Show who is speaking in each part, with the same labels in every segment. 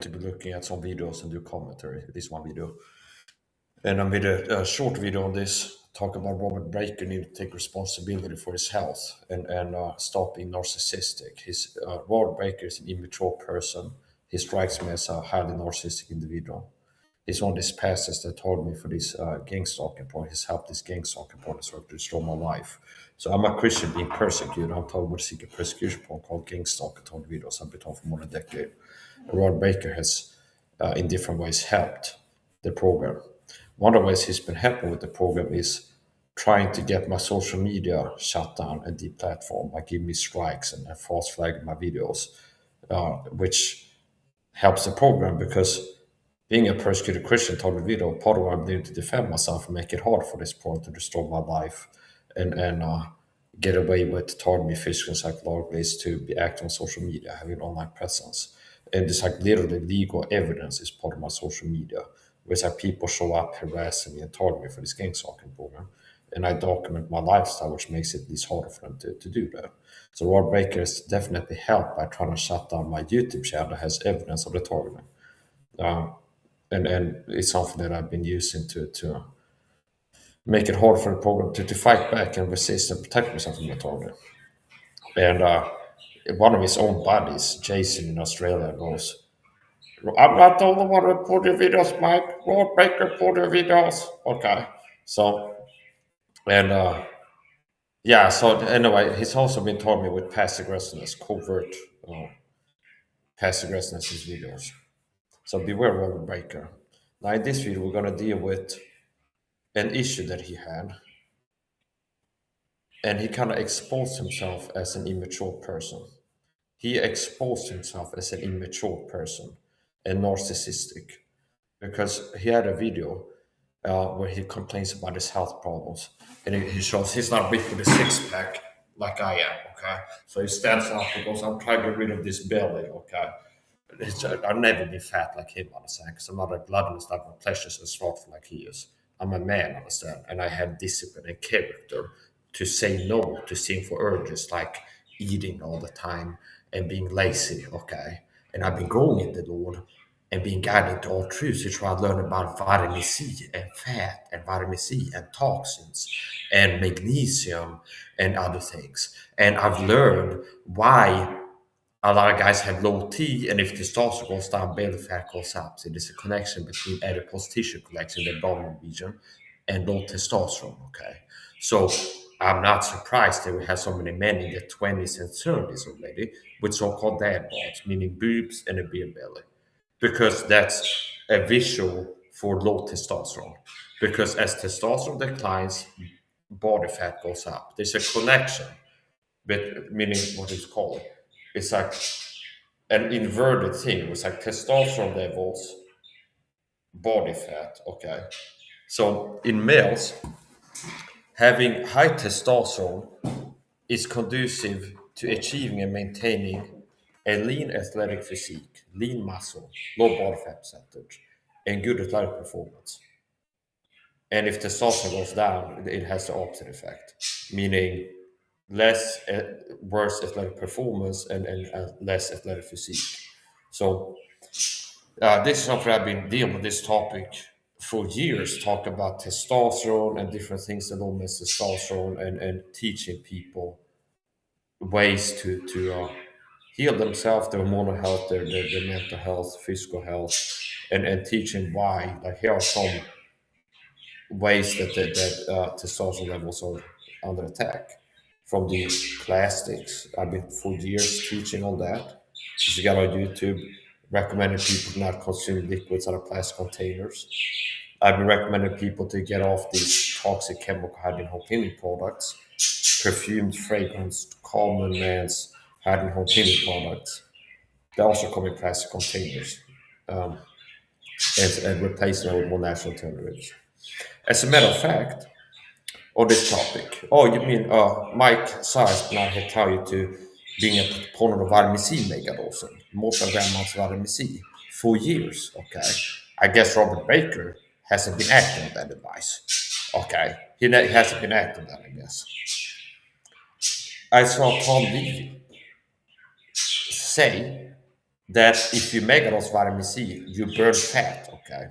Speaker 1: to be looking at some videos and do commentary. This one video, and I made a short video on this. Talk about Robert Baker need to take responsibility for his health and stop being narcissistic. Robert Baker is an immature person. He strikes me as a highly narcissistic individual. He's one of these pastors that told me for this gang stalking point. He's helped this gang stalking point to destroy my life. So I'm a Christian being persecuted. I'm told about a secret persecution point called gang stalking told videos. I've been told for more than a decade. Rod Baker has, in different ways, helped the program. One of the ways he's been helping with the program is trying to get my social media shut down and deplatformed by giving me strikes and false flagging my videos, which helps the program because being a persecuted Christian told the video, part of what I'm doing to defend myself and make it hard for this point to destroy my life and get away with targeting me physically and psychologically is to be active on social media, having an online presence. And it's like literally legal evidence is part of my social media. Where it's like people show up harassing me and target me for this gang stalking program. And I document my lifestyle, which makes it at least harder for them to do that. So Rod Baker has definitely helped by trying to shut down my YouTube channel that has evidence of the targeting. And it's something that I've been using to make it hard for the program to fight back and resist and protect myself from the target. And one of his own buddies, Jason in Australia, goes, I'm not the only one who put your videos, Mike. Lord Baker put your videos. Okay. So, and yeah, so anyway, he's also been told me with passive aggressiveness, covert passive aggressiveness in his videos. So beware Robert Baker. Now, in this video, we're going to deal with an issue that he had. And he kind of exposed himself as an immature person. He exposed himself as an immature person and narcissistic because he had a video where he complains about his health problems. And he shows he's not big with a six pack like I am, okay? So he stands up and goes, I'm trying to get rid of this belly, okay? I've never been fat like him, understand? Because I'm not a gluttonous type of pleasures and slothful like he is. I'm a man, understand? And I have discipline and character to say no to sinful urges like eating all the time and being lazy, okay? And I've been growing in the Lord and being guided to all truths to try to learn about vitamin C and fat and vitamin C and toxins and magnesium and other things. And I've learned why a lot of guys have low T, and if testosterone goes down, belly fat goes up. So there's a connection between adipose tissue collection in the abdominal region and low testosterone. Okay, so I'm not surprised that we have so many men in their 20s and 30s already with so-called dad bods, meaning boobs and a beer belly, because that's a visual for low testosterone. Because as testosterone declines, body fat goes up. There's a connection, but meaning what is called. It's like an inverted thing. It's like testosterone levels, body fat. Okay. So in males, having high testosterone is conducive to achieving and maintaining a lean athletic physique, lean muscle, low body fat percentage, and good athletic performance. And if testosterone goes down, it has the opposite effect, meaning less worse athletic performance and less athletic physique. So this is something I've been dealing with this topic for years, talk about testosterone and different things that don't miss testosterone and teaching people ways to heal themselves, their hormonal health, their mental health, physical health, and teaching why. Like here are some ways that testosterone levels are under attack from the plastics. I've been for years teaching on that. If you got on YouTube, recommending people not consume liquids out of plastic containers. I've been recommending people to get off these toxic chemical hydrogen home cleaning products, perfumed, fragrance, common man's hydrogen home cleaning products. They also come in plastic containers and replace them with more natural alternatives. As a matter of fact, on this topic. Oh, you mean Mike Size now had tell you to being a proponent of vitamin C megadosing, multi-gram amounts of vitamin C for years. Okay, I guess Robert Baker hasn't been acting on that advice. Okay, he hasn't been acting on that. I guess I saw Tom Lee say that if you make a lot of vitamin C, you burn fat. Okay.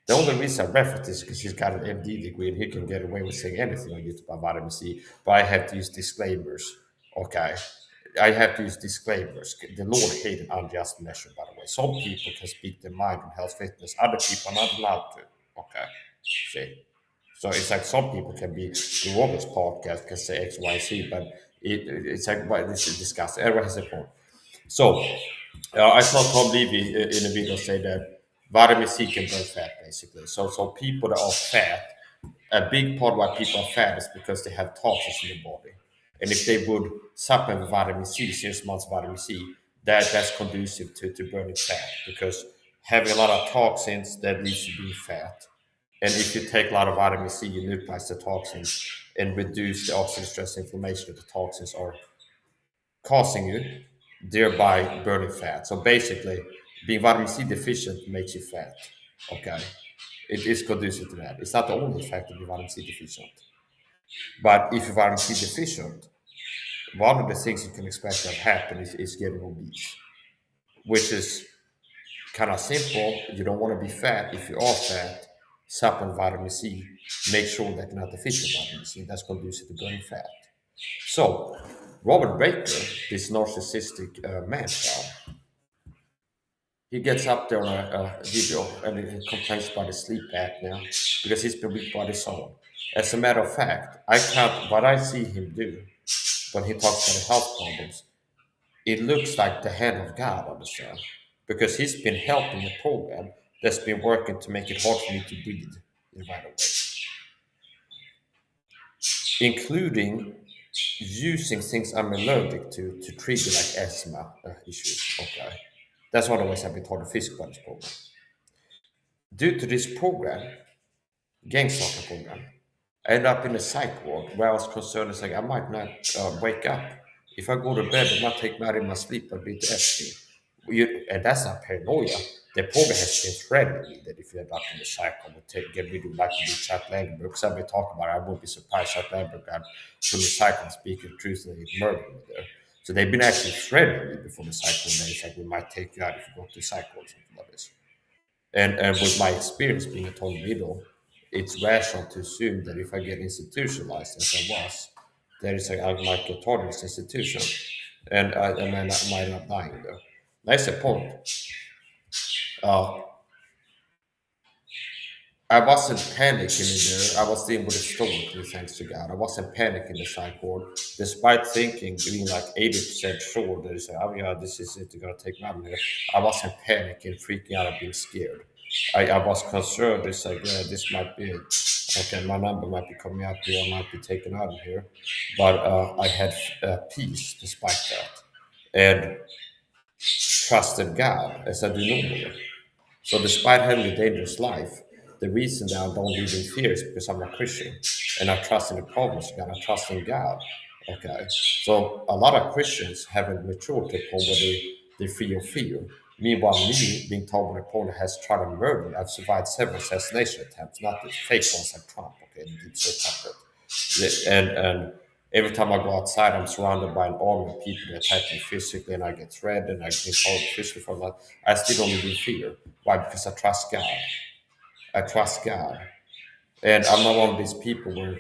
Speaker 1: The only reason I reference this is because he's got an MD degree and he can get away with saying anything on YouTube about vitamin C. But I have to use disclaimers. Okay. I have to use disclaimers. The Lord hated unjust measure, by the way. Some people can speak their mind on health fitness, other people are not allowed to. Okay. See? So it's like some people can be the Robert's podcast can say X, Y, Z, but it's like well, this is discussed. Everyone has a point. So I saw Tom Levy in a video say that vitamin C can burn fat, basically. So people that are fat, a big part why people are fat is because they have toxins in the body. And if they would supplement with vitamin C, 6 months vitamin C, that's conducive to burning fat because having a lot of toxins that leads to being fat. And if you take a lot of vitamin C, you neutralize the toxins and reduce the oxidative stress inflammation that the toxins are causing you, thereby burning fat. So basically, being vitamin C deficient makes you fat. Okay. It is conducive to that. It's not the only factor to be vitamin C deficient. But if you're vitamin C deficient, one of the things you can expect to happen is getting obese, which is kind of simple. You don't want to be fat. If you are fat, supplement vitamin C. Make sure that you're not deficient in vitamin C. That's conducive to burning fat. So, Robert Baker, this narcissistic man child, he gets up there on a video and he complains about his sleep apnea because he's been weak by his own. As a matter of fact, I can't, what I see him do when he talks about health problems, it looks like the hand of God on the show because he's been helping a program that's been working to make it hard for me to breathe in right away, including using things I'm allergic to trigger like asthma issues. Okay, that's one of the ways I've been taught to physical by this program. Due to this program, gang soccer program, I ended up in a psych ward where I was concerned. It's like I might not wake up if I go to bed and not take me out in my sleep. I'd be dead. And that's not paranoia. The program has been threatening me that if you end up in the psych, I would get rid of like to do Chuck Langenberg. Because I've been talking about it, I wouldn't be surprised Chuck Langenberg got from the psych and speaking the truth and he'd murder me there. So they've been actually threatening me before the psych ward. It's like we might take you out if you go to the psych ward or something like this. And with my experience being a total widow, it's rational to assume that if I get institutionalized as I was, there is a, I might get thrown in this institution, and I might not dying there. That's the point. Uh, I wasn't panicking in there. I was dealing with it stoically, thanks to God. I wasn't panicking the psych ward, despite thinking, being like 80% sure that it's like, oh yeah, this is it, they're gonna take me out of here. I wasn't panicking, freaking out, and being scared. I was concerned, it's like, yeah, this might be it. Okay, my number might be coming out here, I might be taken out of here. But I had peace despite that. And trusted God as I do normally. So despite having a dangerous life, the reason that I don't live in fear is because I'm a Christian and I trust in the promise of God. I trust in God. Okay. So a lot of Christians haven't matured to a point where they feel fear. Meanwhile, me being told my opponent has tried to murder me, I've survived several assassination attempts, not the fake ones like Trump, okay, the deep state puppet. And every time I go outside, I'm surrounded by an army of people that attack me physically, and I get threatened, and I get called physically for that. I still don't live in fear. Why? Because I trust God. I trust God, and I'm not one of these people where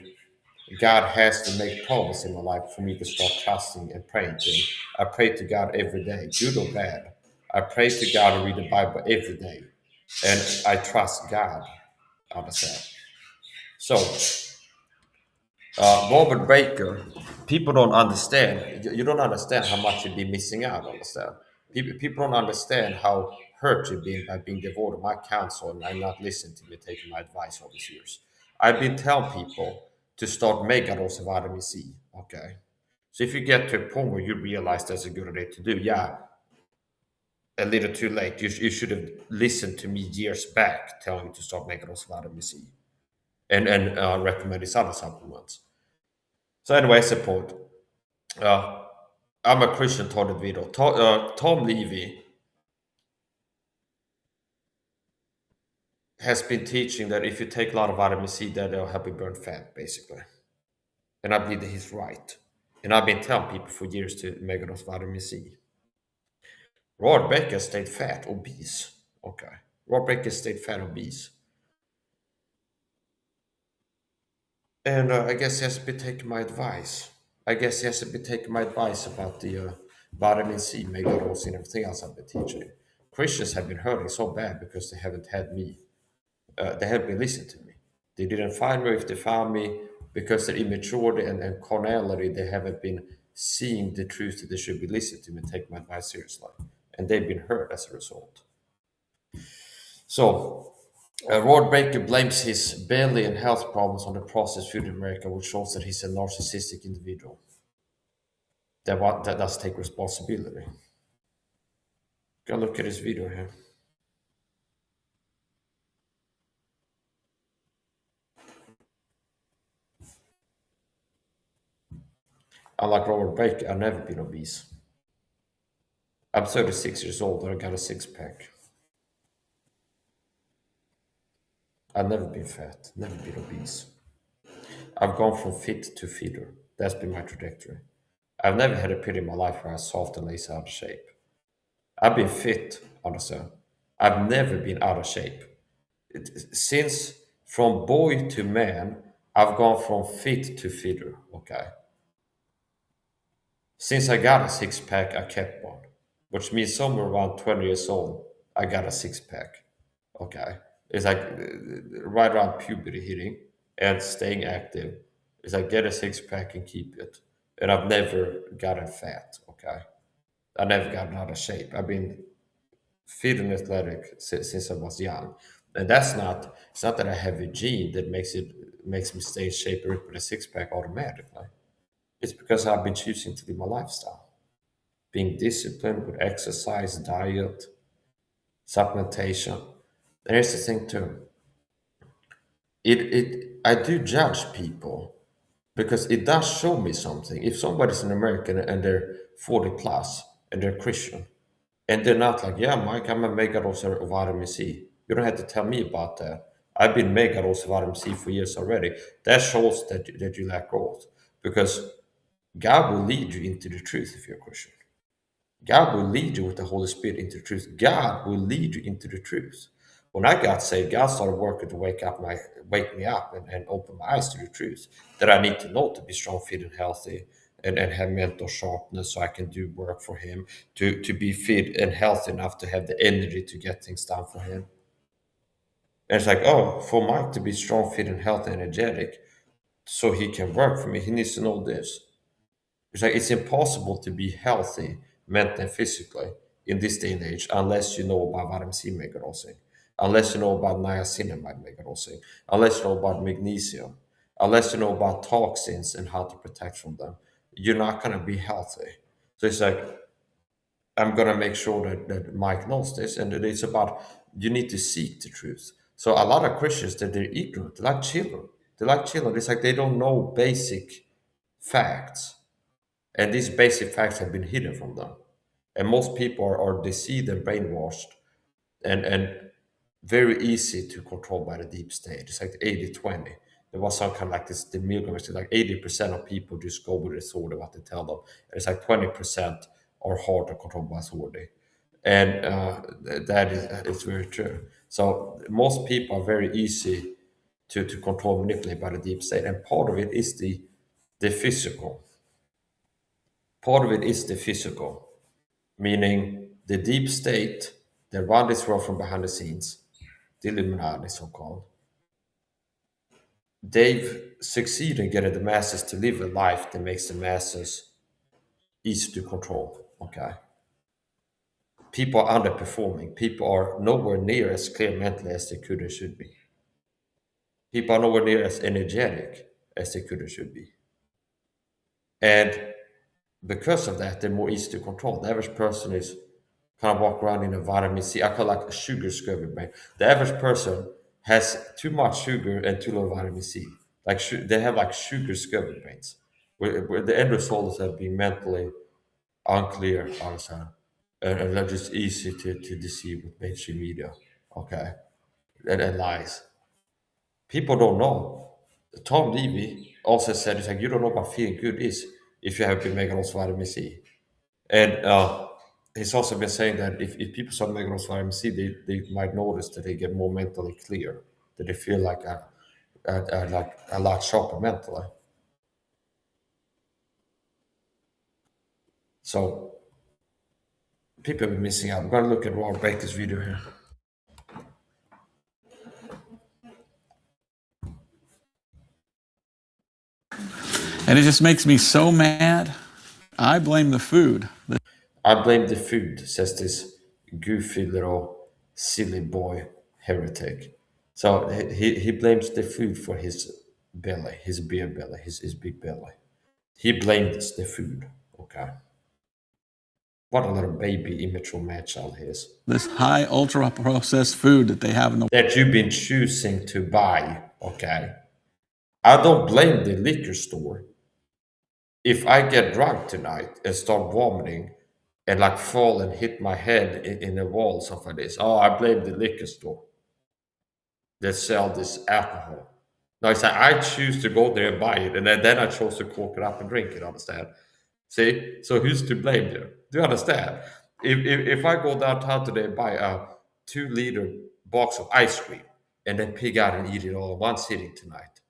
Speaker 1: God has to make promise in my life for me to start trusting and praying to Him. I pray to God every day, good or bad. I pray to God and read the Bible every day, and I trust God out of that. So Robert Baker, people don't understand. You don't understand how much you've been missing out on this stuff. People don't understand how hurt you've been by being devoid of my counsel and not listening to me, taking my advice all these years. I've been telling people to start mega dose of vitamin C. Okay, so if you get to a point where you realize that's a good idea to do, yeah, a little too late. You should have listened to me years back, telling you to start mega dose of vitamin C and recommend these other supplements. So anyway, support. Uh, I'm a Christian taught the video. Tom Levy has been teaching that if you take a lot of vitamin C, that it'll help you burn fat, basically. And I believe that he's right. And I've been telling people for years to make enough vitamin C. Rod Baker stayed fat, obese. Okay. Rod Baker stayed fat, obese. And I guess he has been taking my advice. I guess he has been taking my advice about the vitamin C, mega dose, and everything else I've been teaching. Christians have been hurting so bad because they haven't had me. They haven't been listening to me. They didn't find me. If they found me, because their immaturity and carnality, they haven't been seeing the truth that they should be listening to me and take my advice seriously. And they've been hurt as a result. So, Rod Baker blames his belly and health problems on the processed food in America, which shows that he's a narcissistic individual that does take responsibility. Go look at his video here. Unlike Robert Baker, I've never been obese. I'm 36 years old and I got a six pack. I've never been fat, never been obese. I've gone from fit to fitter. That's been my trajectory. I've never had a period in my life where I was soft and lazy out of shape. I've been fit, understand. I've never been out of shape. Since from boy to man, I've gone from fit to fitter, okay? Since I got a six pack, I kept one, which means somewhere around 20 years old, I got a six pack. Okay. It's like right around puberty hitting and staying active. It's like get a six pack and keep it. And I've never gotten fat. Okay. I never gotten out of shape. I've been fit and athletic since I was young. And it's not that I have a gene that makes me stay in shape and with a six pack automatically. It's because I've been choosing to live my lifestyle, being disciplined with exercise, diet, supplementation. And here's the thing too. I do judge people because it does show me something. If somebody's an American and they're 40 plus and they're Christian and they're not like, yeah, Mike, I'm a mega dose of vitamin C. You don't have to tell me about that. I've been mega dose of vitamin C for years already. That shows that you lack growth because God will lead you into the truth if you're a Christian. God will lead you with the Holy Spirit into the truth. God will lead you into the truth. When I got saved, God started working to wake me up and open my eyes to the truth that I need to know to be strong, fit, and healthy, and have mental sharpness so I can do work for Him, to be fit and healthy enough to have the energy to get things done for Him. And it's like, oh, for Mike to be strong, fit, and healthy, energetic, so he can work for me, he needs to know this. It's like it's impossible to be healthy mentally and physically in this day and age unless you know about vitamin C megadosing, unless you know about niacinamide megadosing, unless you know about magnesium, unless you know about toxins and how to protect from them. You're not gonna be healthy. So it's like I'm gonna make sure that Mike knows this, and it's about you need to seek the truth. So a lot of Christians that they're ignorant, they're like children. They're like children. It's like they don't know basic facts and these basic facts have been hidden from them. And most people are deceived and brainwashed and very easy to control by the deep state. It's like 80-20. There was some kind of like this, the milligrams, like 80% of people just go with the authority, what they tell them. And it's like 20% are hard to control by authority. And that is it's very true. So most people are very easy to control, manipulate by the deep state. And part of it is the physical. Part of it is the physical, meaning the deep state that run this world from behind the scenes, the Illuminati so called, they've succeeded in getting the masses to live a life that makes the masses easy to control. Okay. People are underperforming. People are nowhere near as clear mentally as they could and should be. People are nowhere near as energetic as they could and should be. And because of that, they're more easy to control. The average person is kind of walk around in a vitamin C. I call it like a sugar scurvy brain. The average person has too much sugar and too little vitamin C. Like they have like sugar scurvy brains, where the end result is that being mentally unclear, honestly, and they're just easy to deceive with mainstream media, okay, and lies. People don't know. Tom Levy also said, "It's like you don't know what feeling good is if you have been making lots of vitamin C." And he's also been saying that if people start megalos vitamin C, they might notice that they get more mentally clear, that they feel like a lot sharper mentally. So people have been missing out. I'm gonna look at Robert Baker's video here.
Speaker 2: And it just makes me so mad. I blame the food.
Speaker 1: I blame the food, says this goofy little silly boy heretic. So he blames the food for his belly, his beer belly, his big belly. He blames the food. Okay. What a little baby immature man child he is.
Speaker 2: This high ultra processed food that they have in the
Speaker 1: That you've been choosing to buy. Okay. I don't blame the liquor store. If I get drunk tonight and start vomiting and like fall and hit my head in the wall, stuff like this, oh, I blame the liquor store that sell this alcohol. No, it's like I choose to go there and buy it, and then I chose to cork it up and drink it. Understand? See? So who's to blame there? Do you understand? If I go downtown today and buy a 2 liter box of ice cream and then pig out and eat it all in one sitting tonight,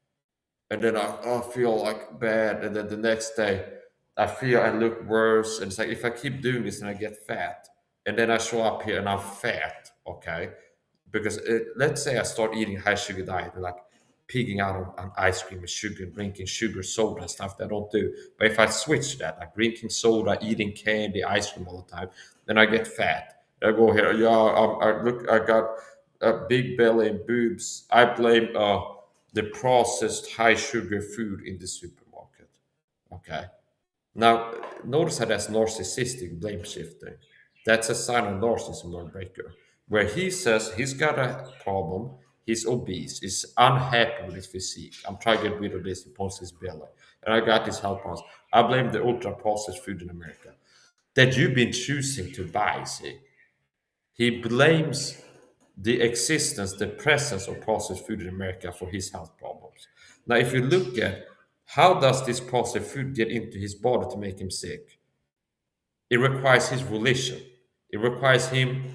Speaker 1: and then I feel like bad, and then the next day I feel I look worse, and it's like if I keep doing this, and I get fat, and then I show up here and I'm fat, okay? Because let's say I start eating high sugar diet, and like pigging out on ice cream and sugar, drinking sugar soda and stuff that I don't do. But if I switch to that, like drinking soda, eating candy, ice cream all the time, then I get fat. I go here, yeah, I got a big belly and boobs. I blame the processed high sugar food in the supermarket. Okay. Now, notice how that's narcissistic blame shifting. That's a sign of narcissism, Lord Breaker, where he says he's got a problem, he's obese, he's unhappy with his physique. I'm trying to get rid of this, he points his belly. And I got this health problems. I blame the ultra processed food in America that you've been choosing to buy, see. He blames the existence, the presence of processed food in America for his health problems. Now, if you look at how does this processed food get into his body to make him sick, it requires his volition. It requires him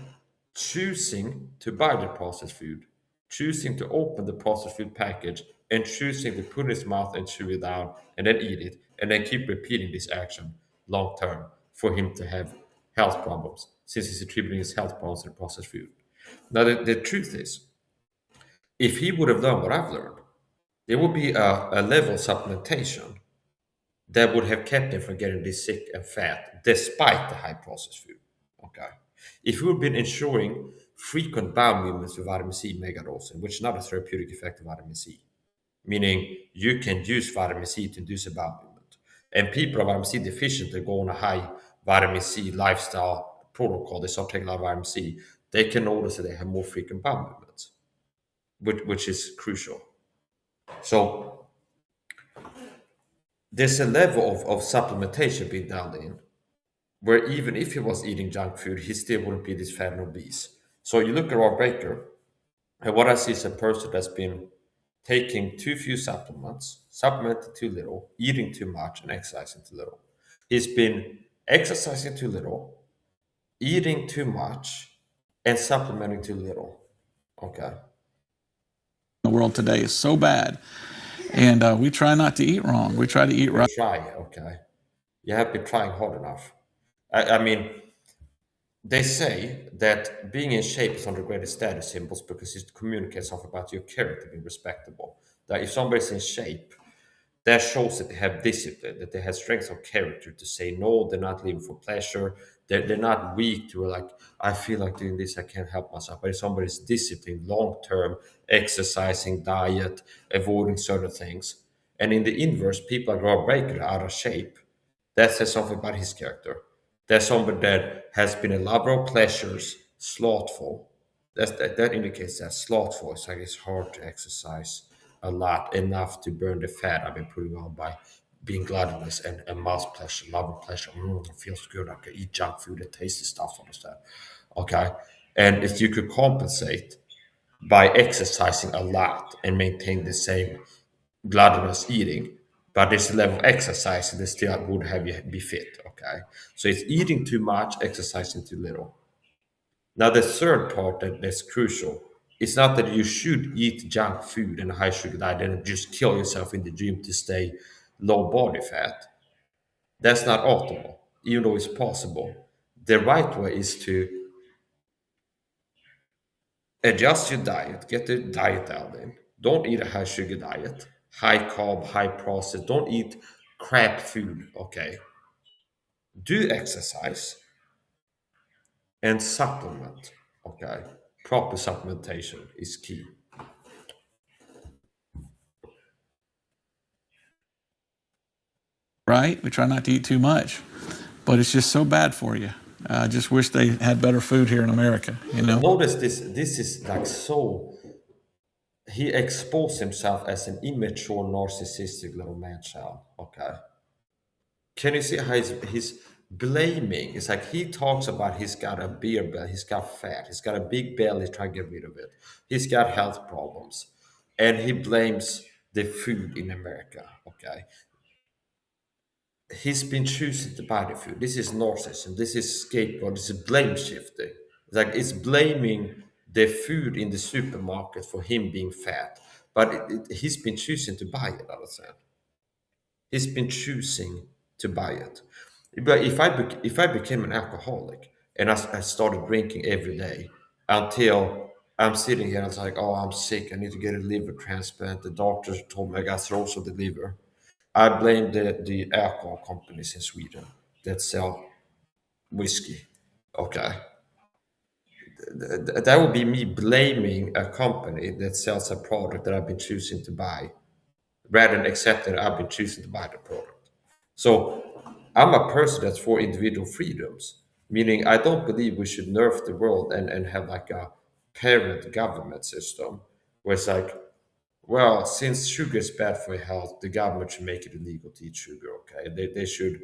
Speaker 1: choosing to buy the processed food, choosing to open the processed food package, and choosing to put it in his mouth and chew it down and then eat it, and then keep repeating this action long term for him to have health problems, since he's attributing his health problems to processed food. Now, the truth is, if he would have done what I've learned, there would be a level of supplementation that would have kept him from getting this sick and fat despite the high processed food. Okay. If we had been ensuring frequent bowel movements with vitamin C megadosing, which is not a therapeutic effect of vitamin C, meaning you can use vitamin C to induce a bowel movement. And people are vitamin C deficient, they go on a high vitamin C lifestyle protocol, they start taking a lot of vitamin C, they can notice that they have more frequent bowel movements, which is crucial. So there's a level of supplementation being done in where even if he was eating junk food, he still wouldn't be this fat and obese. So you look at Rob Baker, and what I see is a person that's been taking too few supplements, supplementing too little, eating too much, and exercising too little. He's been exercising too little, eating too much, and supplementing too little. Okay.
Speaker 2: the world today is so bad. And we try not to eat wrong. We try to eat right.
Speaker 1: Try, okay. You have been trying hard enough. I mean, they say that being in shape is one of the greatest status symbols because it communicates something about your character being respectable. That if somebody's in shape, that shows that they have discipline, that they have strength of character to say no, they're not living for pleasure, they're not weak to like, I feel like doing this, I can't help myself. But if somebody's disciplined, long term, exercising, diet, avoiding certain things, and in the inverse, people like Rob Baker are out of shape, that says something about his character. That's somebody that has been a lover of pleasures, slothful. That indicates that slothful is like it's hard to exercise a lot, enough to burn the fat I've been putting on by being gluttonous and mouth pleasure, love of pleasure. It feels good. I can eat junk food and tasty stuff, understand? Okay. And if you could compensate by exercising a lot and maintain the same gluttonous eating, but this level of exercise, they still would have you be fit. Okay, so it's eating too much, exercising too little. Now, the third part that's crucial is not that you should eat junk food and a high sugar diet and just kill yourself in the gym to stay low body fat. That's not optimal, even though it's possible. The right way is to adjust your diet, get the diet dialed in. Don't eat a high sugar diet, high carb, high processed. Don't eat crap food, okay? Do exercise and supplement, okay? Proper supplementation is key.
Speaker 2: right? We try not to eat too much, but it's just so bad for you. I just wish they had better food here in America, you know?
Speaker 1: Notice this is like so he exposed himself as an immature narcissistic little man child. Okay. Can you see how he's blaming? It's like he talks about he's got a beer belly, he's got fat, he's got a big belly, trying to get rid of it. He's got health problems. And he blames the food in America. Okay. He's been choosing to buy the food. This is narcissism. This is scapegoat. This is blame shifting. It's like it's blaming the food in the supermarket for him being fat, but he's been choosing to buy it. I understand. He's been choosing to buy it. But if I became an alcoholic and I started drinking every day until I'm sitting here and it's like, oh, I'm sick. I need to get a liver transplant. The doctors told me I got cirrhosis of the liver. I blame the alcohol companies in Sweden that sell whiskey. Okay. That would be me blaming a company that sells a product that I've been choosing to buy rather than accepting I've been choosing to buy the product. So I'm a person that's for individual freedoms, meaning I don't believe we should nerf the world and have like a parent government system where it's like, well, since sugar is bad for your health, the government should make it illegal to eat sugar. Okay, they should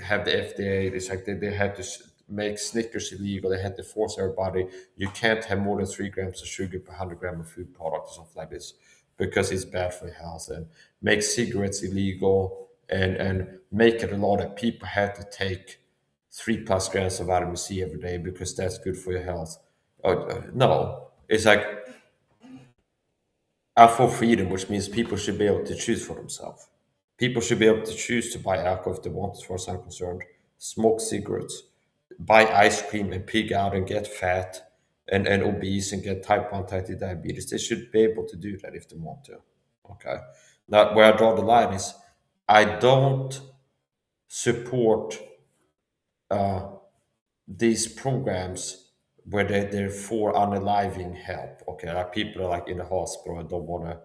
Speaker 1: have the FDA. It's like they had to make Snickers illegal. They had to force everybody you can't have more than 3 grams of sugar per 100 gram of food product or something like this because it's bad for your health. And make cigarettes illegal and make it a law that people had to take 3+ grams of vitamin C every day because that's good for your health. No, it's like are for freedom, which means people should be able to choose for themselves. People should be able to choose to buy alcohol if they want, as far as I'm concerned, smoke cigarettes, buy ice cream and pig out and get fat and obese and get type 1, type 2 diabetes. They should be able to do that if they want to. Okay. Now, where I draw the line is I don't support these programs where they're for unaliving help. Okay, like people are like in the hospital and don't want to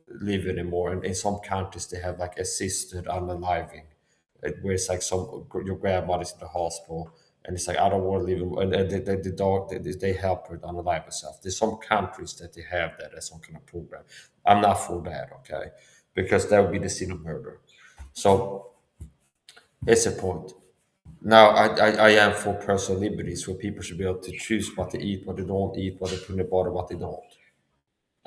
Speaker 1: live anymore. And in some countries, they have like assisted unaliving, where it's like your grandmother's in the hospital and it's like I don't want to live, and the dog they help her unalive herself. There's some countries that they have that as some kind of program. I'm not for that, okay, because that would be the sin of murder. So it's a point. Now, I am for personal liberties where people should be able to choose what they eat, what they don't eat, what they put in their body, what they don't.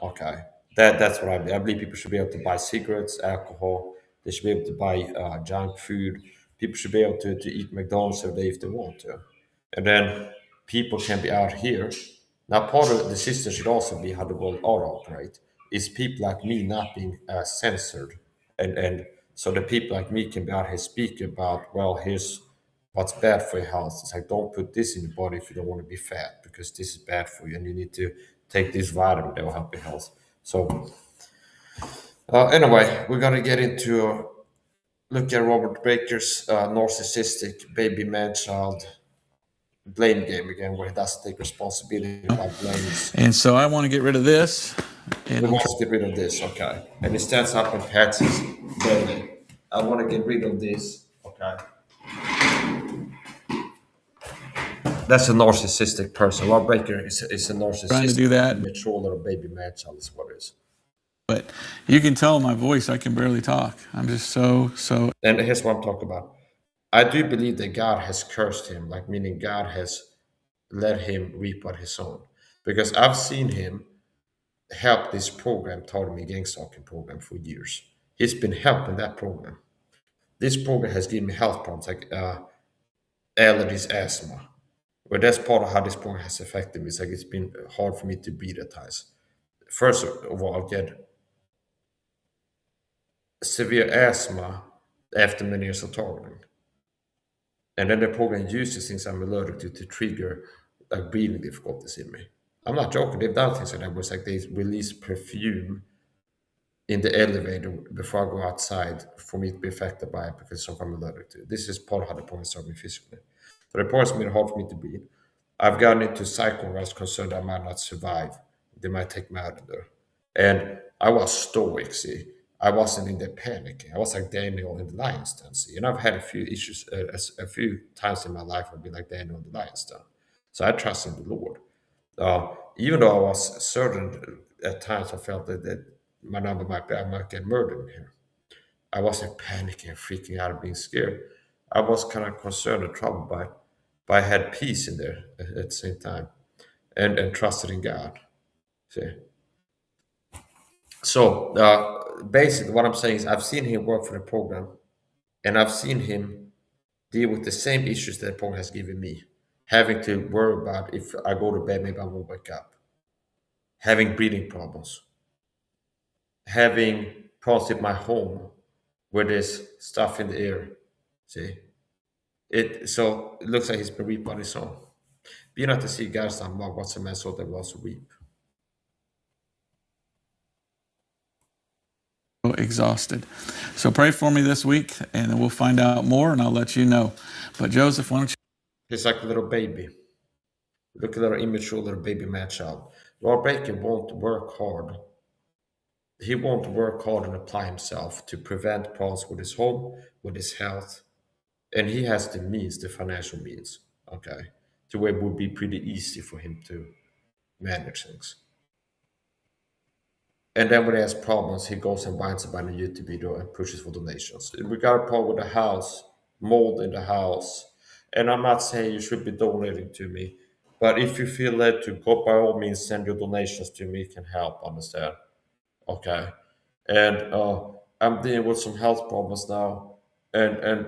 Speaker 1: Okay, that's what I believe. I believe people should be able to buy cigarettes, alcohol. They should be able to buy junk food. People should be able to eat McDonald's every day if they want to. And then people can be out here. Now, part of the system should also be how the world ought to operate. Is people like me not being censored, and so the people like me can be out here speaking about, well, here's what's bad for your health. It's like don't put this in your body if you don't want to be fat because this is bad for you, and you need to take this vitamin that will help your health. So anyway, we're gonna get into look at Robert Baker's narcissistic baby man child blame game again, where he doesn't take responsibility but blames.
Speaker 2: And so I want to get rid of this.
Speaker 1: He
Speaker 2: And
Speaker 1: wants to get rid of this, okay, and he stands up and pats his belly. I want to get rid of this, okay. That's a narcissistic person. Rob Baker is a
Speaker 2: trying to do
Speaker 1: narcissistic,
Speaker 2: that.
Speaker 1: mature little baby man child is what it is.
Speaker 2: But you can tell my voice, I can barely talk. I'm just so.
Speaker 1: And here's what I'm talking about. I do believe that God has cursed him, like meaning God has let him reap what he sown. Because I've seen him help this program, taught me gang stalking program for years. He's been helping that program. This program has given me health problems. Like allergies, asthma. But that's part of how this program has affected me. It's like it's been hard for me to breathe at times. First of all, I get severe asthma after many years of targeting. And then the program uses things I'm allergic to trigger like breathing difficulties in me. I'm not joking. They've done things like that where it's like they release perfume in the elevator before I go outside for me to be affected by it because of something I'm allergic to. This is part of how the program started me physically. So the program made it hard for me to breathe. I've gotten into cycle where I was concerned I might not survive. They might take me out of there. And I was stoic, see. I wasn't in there panicking. I was like Daniel in the lion's den, see. And I've had a few issues, a few times in my life I've been like Daniel in the lion's den. So I trust in the Lord. Even though I was certain at times I felt that my number might be, I might get murdered here. I wasn't panicking and freaking out and being scared. I was kind of concerned and troubled by it, but I had peace in there at the same time and trusted in God. See? So basically, what I'm saying is I've seen him work for the program and I've seen him deal with the same issues that the program has given me. Having to worry about if I go to bed, maybe I won't wake up. Having breathing problems. Having problems with my home where there's stuff in the air. See? So it looks like he's been reaped by his own. Be not to see God's not mark what's a man so that will also reap.
Speaker 2: Exhausted. So pray for me this week, and then we'll find out more, and I'll let you know. But Joseph, why don't you?
Speaker 1: He's like a little baby. Look at a little immature little baby man child. Lord Baker won't work hard. He won't work hard and apply himself to prevent problems with his home, with his health, and he has the means, the financial means, okay, to where it would be pretty easy for him to manage things. And then when he has problems, he goes and binds about a YouTube video and pushes for donations. We got a problem with the house, mold in the house. And I'm not saying you should be donating to me, but if you feel led to go, by all means, send your donations to me. It can help, understand? Okay. And I'm dealing with some health problems now. And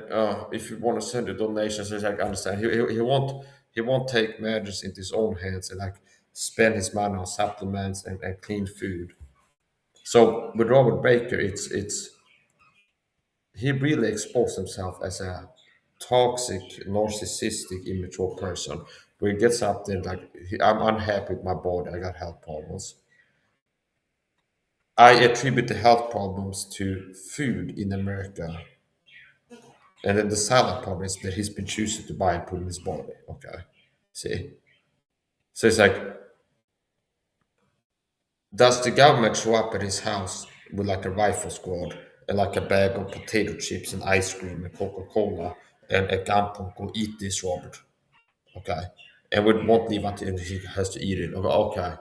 Speaker 1: if you want to send your donations, it's like, I understand. He won't take matters into his own hands and like spend his money on supplements and clean food. So with Robert Baker, it's he really exposed himself as a toxic, narcissistic, immature person. Where he gets up there like I'm unhappy with my body. I got health problems. I attribute the health problems to food in America, and then the silent problem is that he's been choosing to buy and put in his body. Okay, see, so it's like, does the government show up at his house with like a rifle squad and like a bag of potato chips and ice cream and Coca Cola and a gunpoint? Go eat this, Robert. Okay. And we won't leave until he has to eat it. Okay.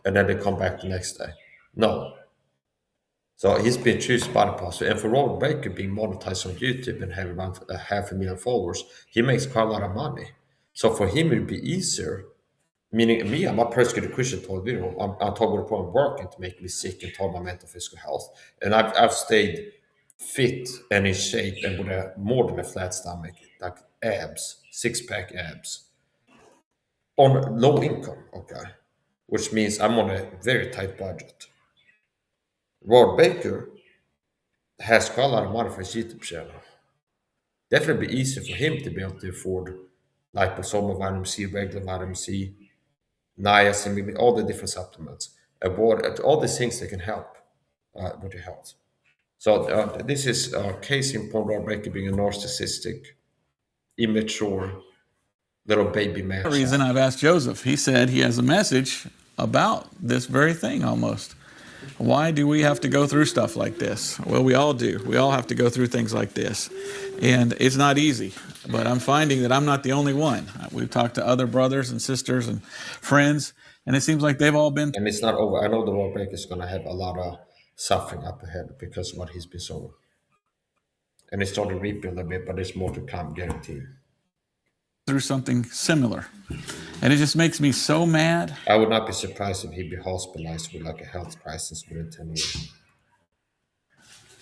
Speaker 1: And then they come back the next day. No. So he's been chosen by the pastor. And for Robert Baker being monetized on YouTube and having around a 500,000 followers, he makes quite a lot of money. So for him, it would be easier. Meaning me, I'm a persecuted Christian told you know, I'm talking about the problem working to make me sick and toward my mental physical health. And I've stayed fit and in shape and with a more than a flat stomach, like abs, six-pack abs, on low income, okay. Which means I'm on a very tight budget. Rod Baker has quite a lot of money for his YouTube channel. Definitely be easier for him to be able to afford liposomal vitamin C, regular vitamin C, niacin, all the different supplements, all these things that can help with your health. So this is a case in point Rod Baker being a narcissistic, immature little baby man.
Speaker 2: The reason I've asked Joseph, he said he has a message about this very thing almost. Why do we have to go through stuff like this? Well, we all do. We all have to go through things like this. And it's not easy, but I'm finding that I'm not the only one. We've talked to other brothers and sisters and friends, and it seems like they've all been.
Speaker 1: And it's not over. I know the Rod Baker is going to have a lot of suffering up ahead because of what he's been sowing. And it's starting to rebuild a bit, but there's more to come, guaranteed.
Speaker 2: Through something similar. And it just makes me so mad.
Speaker 1: I would not be surprised if he'd be hospitalized with like a health crisis within 10 years.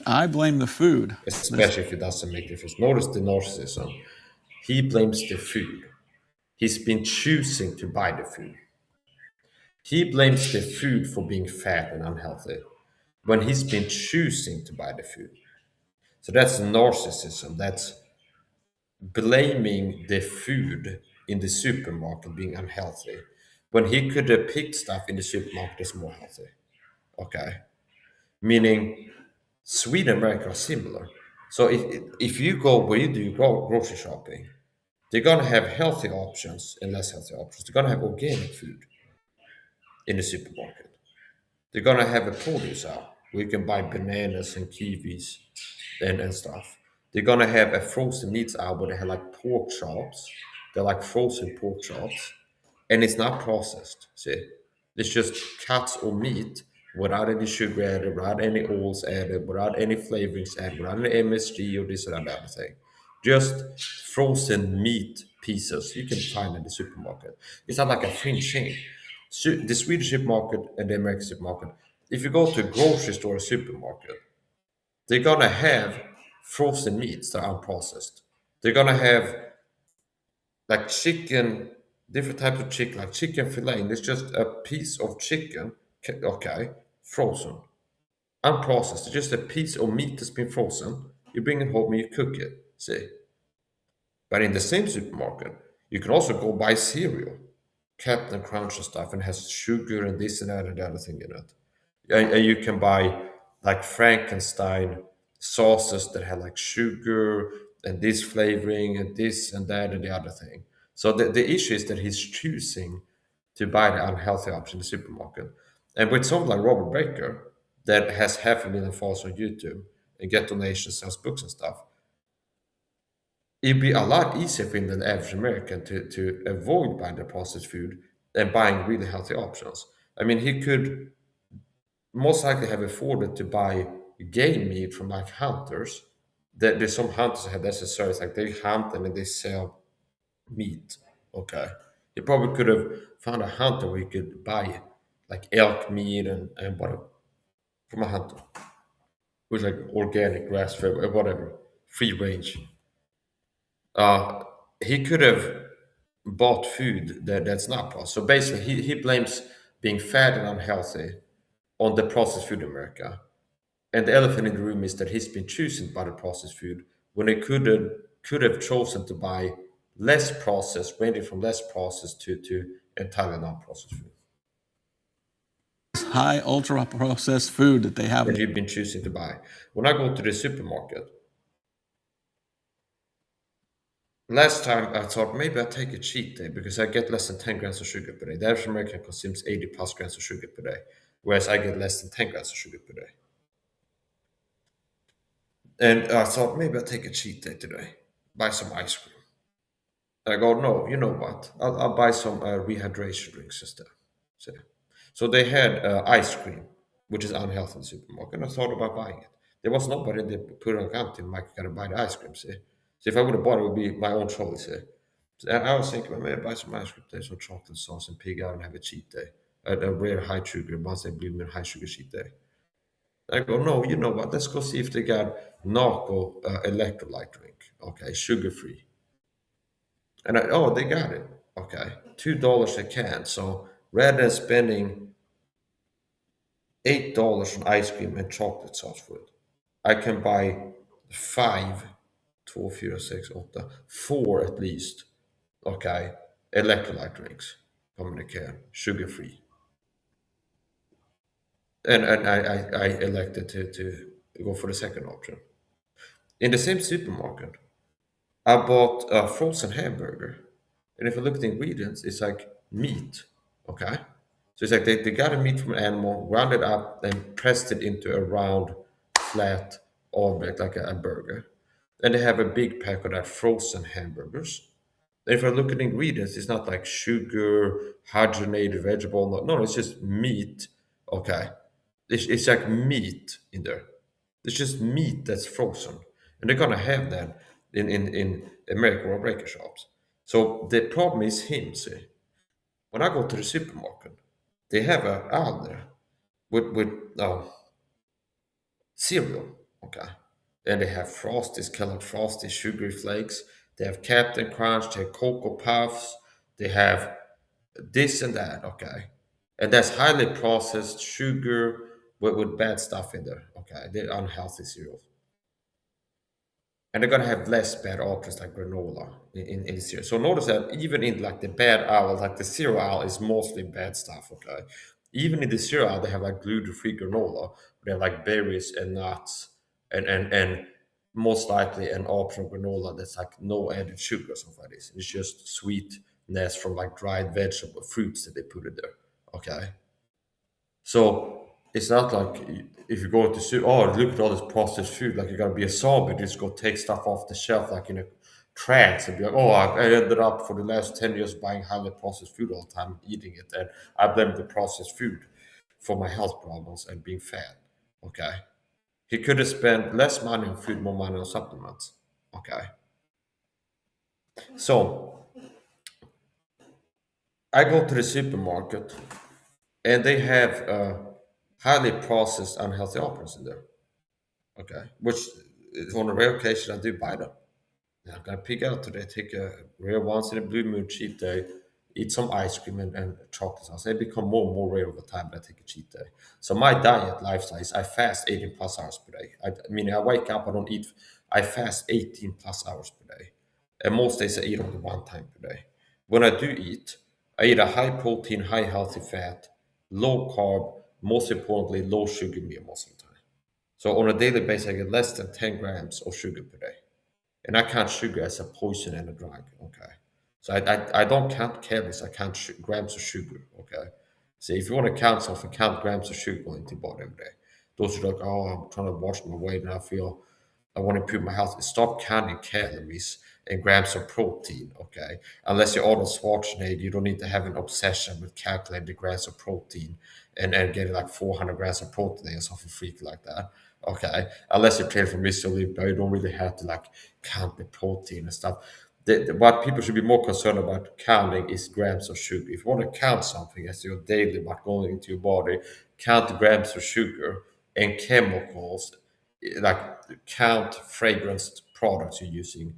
Speaker 2: I blame the food.
Speaker 1: Especially if it doesn't make difference. Notice the narcissism. He blames the food. He's been choosing to buy the food. He blames the food for being fat and unhealthy when he's been choosing to buy the food. So that's narcissism. That's blaming the food in the supermarket being unhealthy when he could have picked stuff in the supermarket that's more healthy. Okay. Meaning Sweden and America are similar. So if you go where you do grocery shopping, they're gonna have healthy options and less healthy options. They're gonna have organic food in the supermarket. They're gonna have a produce aisle where you can buy bananas and kiwis and stuff. They're gonna have a frozen meats aisle where they have like pork chops. They're like frozen pork chops, and it's not processed. See, it's just cuts of meat without any sugar added, without any oils added, without any flavorings added, without any MSG or this or that other thing. Just frozen meat pieces you can find in the supermarket. It's not like a fringe chain. So the Swedish supermarket and the American supermarket. If you go to a grocery store or supermarket, they're gonna have frozen meats that are unprocessed. They're gonna have like chicken, different types of chicken, like chicken fillet. And it's just a piece of chicken, okay, frozen, unprocessed. It's just a piece of meat that's been frozen. You bring it home and you cook it. See, but in the same supermarket, you can also go buy cereal, Captain Crunch and stuff, and has sugar and this and that and the other thing in it. And you can buy like Frankenstein sauces that have like sugar and this flavoring and this and that and the other thing. So the issue is that he's choosing to buy the unhealthy option in the supermarket. And with someone like Robert Baker that has 500,000 followers on YouTube and get donations, sells books and stuff, it'd be a lot easier for him than the average American to avoid buying the processed food and buying really healthy options. I mean, he could most likely have afforded to buy game meat from like hunters. There's some hunters that have that service, like they hunt and then they sell meat. Okay. He probably could have found a hunter where he could buy like elk meat and whatever from a hunter with like organic grass fed whatever, free range. Uh, he could have bought food that's not processed. So basically, he blames being fat and unhealthy on the processed food in America. And the elephant in the room is that he's been choosing to buy the processed food when he could have chosen to buy less processed, ranging from less processed to entirely non-processed food.
Speaker 2: High ultra processed food that they have.
Speaker 1: That he's been choosing to buy. When I go to the supermarket, last time I thought maybe I'd take a cheat day because I get less than 10 grams of sugar per day. The average American consumes 80 plus grams of sugar per day, whereas I get less than 10 grams of sugar per day. And I thought maybe I'll take a cheat day today, buy some ice cream. I go, no, you know what? I'll buy some rehydration drinks instead. So, so they had ice cream, which is unhealthy in the supermarket, and I thought about buying it. There was nobody that put it on counter, Mike, gotta buy the ice cream, see? So if I would have bought it, it would be my own choice, see? So I was thinking, well, maybe buy some ice cream today, some chocolate sauce, and pig out and have a cheat day. A rare high sugar, once they believe in a high sugar cheat day. I go, no, you know what? Let's go see if they got Narco electrolyte drink. Okay, sugar free. And oh, they got it. Okay, $2 a can. So rather than spending $8 on ice cream and chocolate sauce for it, I can buy five, 2, 4, 6, 8, four at least. Okay, electrolyte drinks come in a can, sugar free. And I elected to go for the second option. In the same supermarket, I bought a frozen hamburger. And if you look at the ingredients, it's like meat. Okay? So it's like they got a meat from an animal, ground it up, and pressed it into a round, flat object like a burger. And they have a big pack of that frozen hamburgers. And if I look at the ingredients, it's not like sugar, hydrogenated vegetable. No, it's just meat. Okay. It's like meat in there. It's just meat that's frozen. And they're gonna have that in American or breaker shops. So the problem is him, see. When I go to the supermarket, they have a aisle there with cereal, okay? And they have Frosties, Kellogg Frosties, sugary flakes. They have Captain Crunch, they have Cocoa Puffs, they have this and that, okay? And that's highly processed sugar with bad stuff in there, okay? They're unhealthy cereals. And they're gonna have less bad options like granola in the cereal. So notice that even in like the bad aisle, like the cereal aisle is mostly bad stuff, okay? Even in the cereal aisle, they have like gluten-free granola, they have like berries and nuts and most likely an optional granola that's like no added sugar or something like this. It's just sweetness from like dried vegetable fruits that they put in there. Okay. So it's not like if you go to see, oh, look at all this processed food, like you're gonna be a zombie, just go take stuff off the shelf like in a trance and be like, oh, I ended up for the last 10 years buying highly processed food all the time, eating it, and I blame the processed food for my health problems and being fat. Okay. He could have spent less money on food, more money on supplements. Okay. So I go to the supermarket and they have highly processed unhealthy options in there. Okay, which on a rare occasion I do buy them. And I'm gonna pick out today, take a rare once in a blue moon cheat day, eat some ice cream and chocolate sauce. They become more and more rare over time that I take a cheat day. So my diet lifestyle is I fast 18 plus hours per day. Meaning I wake up, I don't eat, I fast 18 plus hours per day. And most days I eat only one time per day. When I do eat, I eat a high protein, high healthy fat, low carb, most importantly, low sugar meal most of the time. So on a daily basis, I get less than 10 grams of sugar per day. And I count sugar as a poison and a drug. Okay. So I don't count calories, I count grams of sugar. Okay. So if you want to count something, count grams of sugar going into your body every day. Those are like, oh, I'm trying to watch my weight and I feel I want to improve my health. Stop counting calories and grams of protein, okay? Unless you're Arnold Schwarzenegger, you don't need to have an obsession with calculating the grams of protein and getting like 400 grams of protein or something freak like that, okay? Unless you train for Mr. Olympia, you don't really have to like count the protein and stuff. What people should be more concerned about counting is grams of sugar. If you want to count something as your daily, what going into your body, count the grams of sugar and chemicals like count fragranced products you're using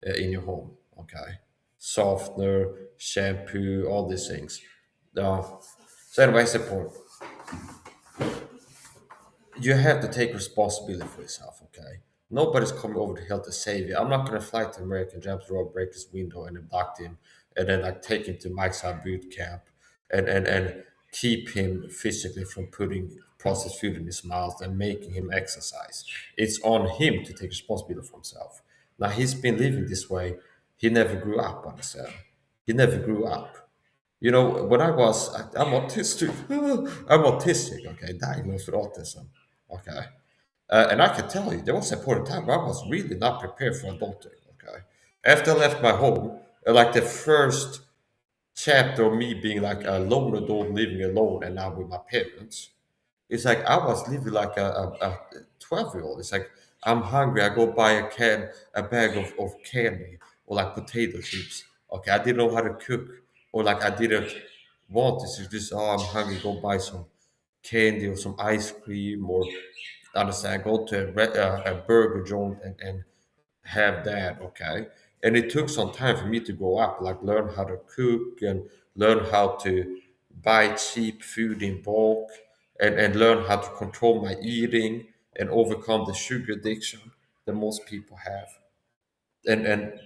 Speaker 1: in your home. Okay, softener, shampoo, all these things. Uh, so, anyways, the point you have to take responsibility for yourself, okay? Nobody's coming over to help to save you. I'm not gonna fly to America, jump through a break his window and abduct him and then like take him to Mike's High boot camp and keep him physically from putting processed food in his mouth and making him exercise. It's on him to take responsibility for himself. Now he's been living this way. He never grew up, understand? He never grew up. You know, when I'm autistic. I'm autistic, okay, diagnosed with autism, okay. And I can tell you, there was a point in time where I was really not prepared for adulting, okay. After I left my home, like the first chapter of me being like a lone adult living alone and now with my parents, it's like I was living like a 12-year-old. It's like I'm hungry. I go buy a bag of candy or like potato chips. Okay, I didn't know how to cook, or like I didn't want this. It's just oh, I'm hungry. Go buy some candy or some ice cream or understand. Go to a burger joint and have that, okay? And it took some time for me to grow up, like learn how to cook and learn how to buy cheap food in bulk and learn how to control my eating and overcome the sugar addiction that most people have. And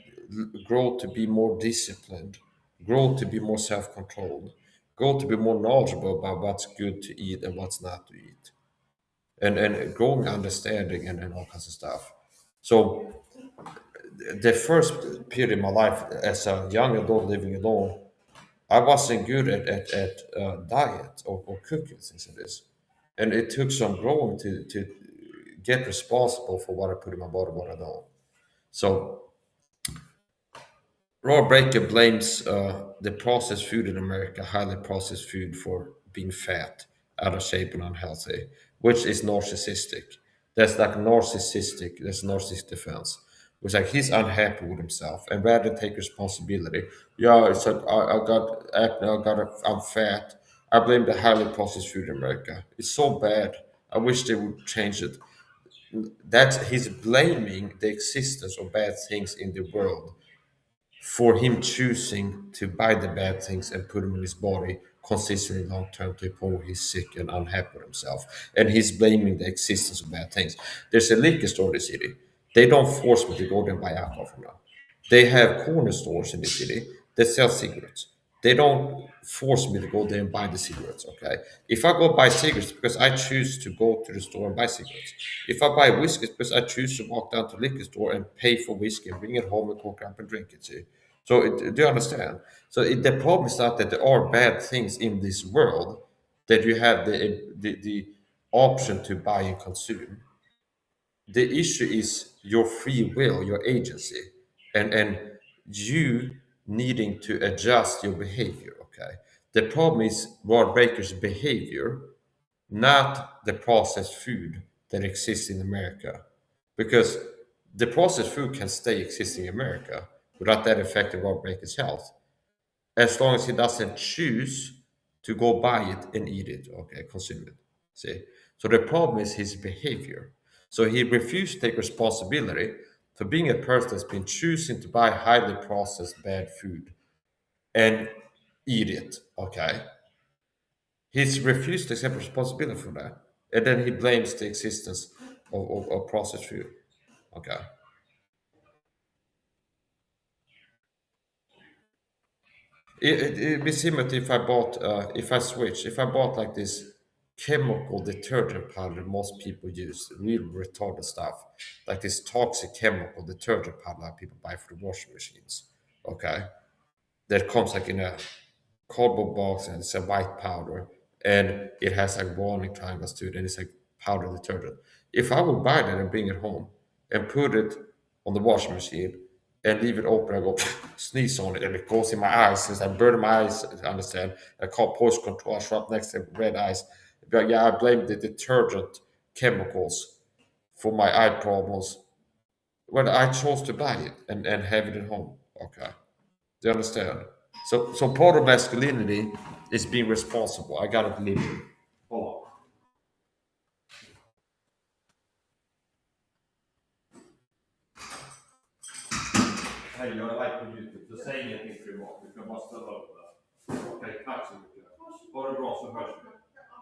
Speaker 1: grow to be more disciplined, grow to be more self-controlled, grow to be more knowledgeable about what's good to eat and what's not to eat. And growing understanding and all kinds of stuff. So the first period in my life as a young adult living alone, I wasn't good at diet or cooking things like this. And it took some growing to get responsible for what I put in my body, what I don't. So Roy Breaker blames the processed food in America, highly processed food, for being fat, out of shape, and unhealthy, which is narcissistic. That's narcissistic defense. It's like he's unhappy with himself and rather than take responsibility. Yeah, it's like I got acne, I'm fat. I blame the highly processed food in America. It's so bad. I wish they would change it. That he's blaming the existence of bad things in the world for him choosing to buy the bad things and put them in his body consistently long term to the point where he's sick and unhappy with himself. And he's blaming the existence of bad things. There's a liquor store in the city. They don't force me to go there and buy alcohol from now. They have corner stores in the city that sell cigarettes. They don't force me to go there and buy the cigarettes, okay? If I go buy cigarettes because I choose to go to the store and buy cigarettes. If I buy whiskey it's because I choose to walk down to the liquor store and pay for whiskey and bring it home and cook it up and drink it, see? So do you understand? So the problem is not that there are bad things in this world that you have the option to buy and consume. The issue is your free will, your agency, and you needing to adjust your behavior. Okay. The problem is Rod Baker's behavior, not the processed food that exists in America, because the processed food can stay existing in America without that affecting Rod Baker's health as long as he doesn't choose to go buy it and eat it, okay, consume it. See? So the problem is his behavior. So he refused to take responsibility for being a person that's been choosing to buy highly processed bad food and eat it, okay? He's refused to accept responsibility for that. And then he blames the existence of processed food. Okay. It'd be similar to if I switch, if I bought like this chemical detergent powder most people use, real retarded stuff, like this toxic chemical detergent powder that people buy for the washing machines, okay? That comes like in a cardboard box and it's a white powder and it has like warning triangles to it and it's like powder detergent. If I would buy that and bring it home and put it on the washing machine and leave it open, I go sneeze on it and it goes in my eyes since I burn my eyes, I understand. I call post control, I show up next to red eyes. But yeah, I blame the detergent chemicals for my eye problems. Well, I chose to buy it and have it at home. Okay. Do you understand? So part of masculinity is being responsible. I gotta believe it. Hold on. Hej, jag like på YouTube, så säg ingenting privat. Du kan bara ställa upp det. Okej, tack så mycket. Ha det bra så hörs vi.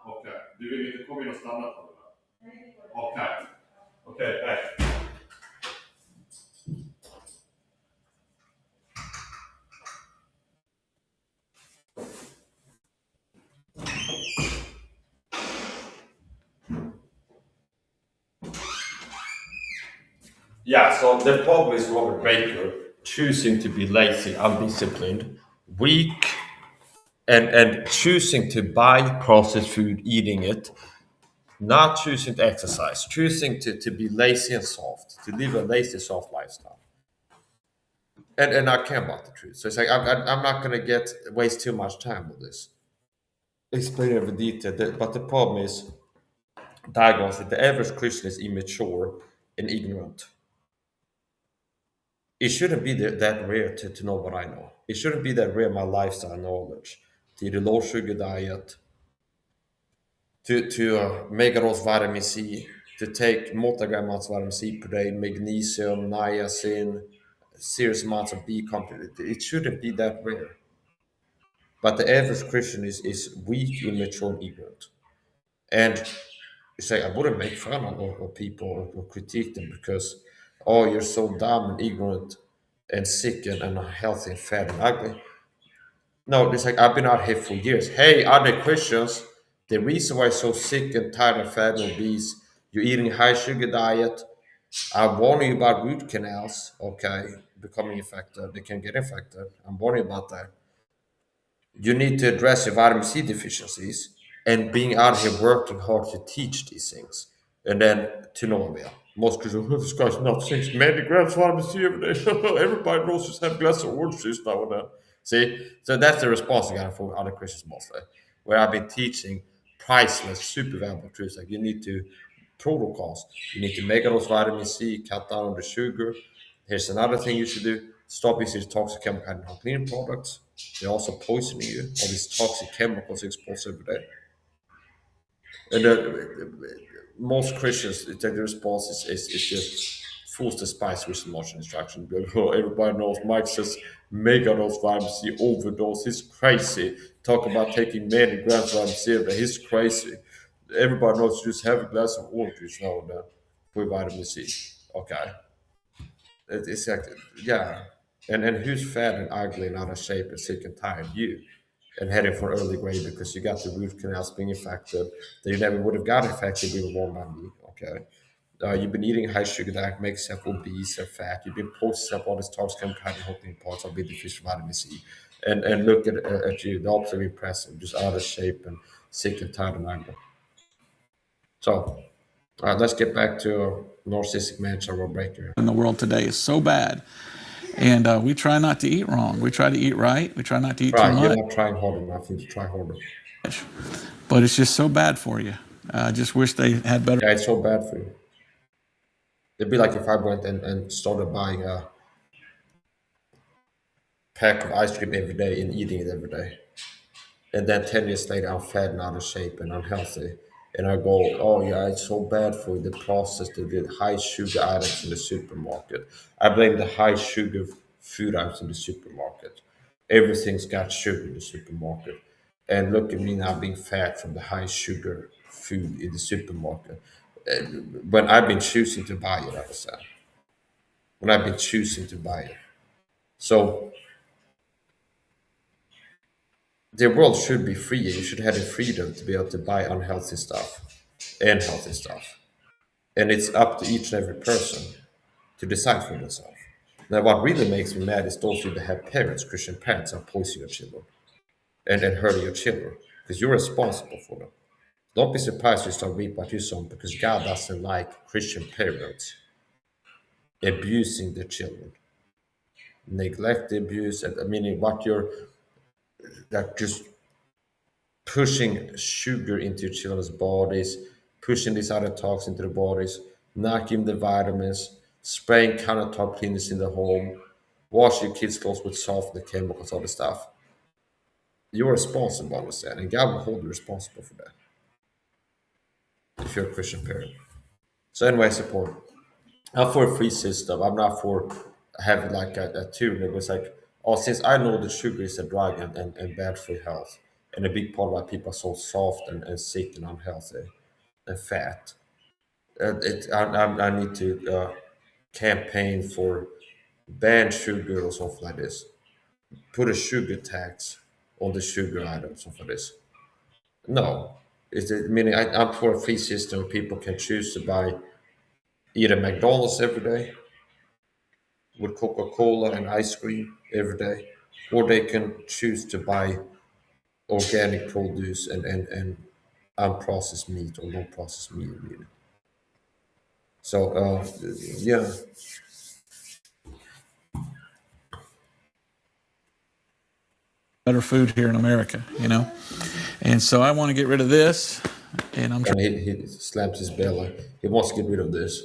Speaker 1: Okej, du vill inte komma in och stanna på det? Okej. Okej, hej. Yeah, so the problem is Robert Baker choosing to be lazy, undisciplined, weak, and choosing to buy processed food, eating it, not choosing to exercise, choosing to be lazy and soft, to live a lazy, soft lifestyle. And I care about the truth. So it's like, I'm not going to waste too much time with this. Explain every detail. But the problem is, diagnose that the average Christian is immature and ignorant. It shouldn't be that rare to know what I know. It shouldn't be that rare my lifestyle knowledge. To eat a low sugar diet, to make a dose vitamin C, to take multigram amounts of vitamin C per day, magnesium, niacin, serious amounts of B complex. It shouldn't be that rare. But the average Christian is weak, immature, and ignorant. And it's like I wouldn't make fun of people or critique them because, oh, you're so dumb and ignorant and sick and unhealthy and fat and ugly. No, it's like I've been out here for years. Hey, other Christians, the reason why you're so sick and tired and fat and obese, you're eating high sugar diet. I'm warning you about root canals, okay, becoming infected. They can get infected. I'm warning you about that. You need to address your vitamin C deficiencies and being out here working hard to teach these things. And then to no avail. Most Christians, oh, this guy's not 6 many grams of vitamin C every day. Everybody knows just have a glass of orange juice now and then. See? So that's the response I got from other Christians mostly. Where I've been teaching priceless, super valuable truths. Like you need to protocols. You need to make those vitamin C, cut down on the sugar. Here's another thing you should do. Stop using toxic chemical and cleaning products. They're also poisoning you. All these toxic chemicals exposed every day. And most Christians, the response is just force the spice with some motion instruction. Oh, everybody knows Mike says mega dose vitamin C overdose. He's crazy. Talk about taking many grams of vitamin C every day. He's crazy. Everybody knows just have a glass of orange juice now and then for vitamin C. Okay. It's like, yeah. And who's fat and ugly and out of shape and sick and tired? You. And heading for early grade because you got the root canals being infected that you never would have got infected being born by me. Okay. You've been eating high sugar diet, makes yourself obese and fat. You've been posting up all these carbs, carbohydrate parts of beneficial vitamin C. And look at you, the opposite of impressive, just out of shape and sick and tired and ugly. So let's get back to narcissistic mantra or breaker.
Speaker 2: In the world today is so bad. And we try not to eat wrong. We try to eat right. We try not to eat too
Speaker 1: Right, you're
Speaker 2: much.
Speaker 1: not trying hard enough. You need to try harder.
Speaker 2: But it's just so bad for you. I just wish they had better.
Speaker 1: Yeah, it's so bad for you. It'd be like if I went and started buying a pack of ice cream every day and eating it every day. And then 10 years later, I'm fat and out of shape and unhealthy. And I go, oh, yeah, it's so bad for you, the processed, the high sugar items in the supermarket. I blame the high sugar food items in the supermarket. Everything's got sugar in the supermarket. And look at me now being fat from the high sugar food in the supermarket. When I've been choosing to buy it, I was saying. When I've been choosing to buy it. So the world should be free. You should have the freedom to be able to buy unhealthy stuff and healthy stuff. And it's up to each and every person to decide for themselves. Now, what really makes me mad is those who have parents, Christian parents, are poisoning your children and hurting your children because you're responsible for them. Don't be surprised you start reap what you sow because God doesn't like Christian parents abusing their children. Neglect, abuse, and I mean, what you're like just pushing sugar into your children's bodies, pushing these other toxins into their bodies, not giving them the vitamins, spraying countertop cleaners in the home, wash your kids' clothes with soft and the chemicals, all the stuff. You're responsible, understand, and God will hold you responsible for that if you're a Christian parent. So anyway, support. I'm for a free system. I'm not for having like a tune. It was like, oh, since I know that sugar is a drug and bad for health, and a big part of why people are so soft and sick and unhealthy and fat, I need to campaign for ban sugar or something like this. Put a sugar tax on the sugar items, something like this. No, it's meaning I'm for a free system where people can choose to buy either McDonald's every day with Coca-Cola and ice cream every day, or they can choose to buy organic produce and unprocessed meat or no processed meat. Really. So, yeah,
Speaker 2: Better food here in America, you know. And so I want to get rid of this, and I'm
Speaker 1: and he slams his belly. He wants to get rid of this.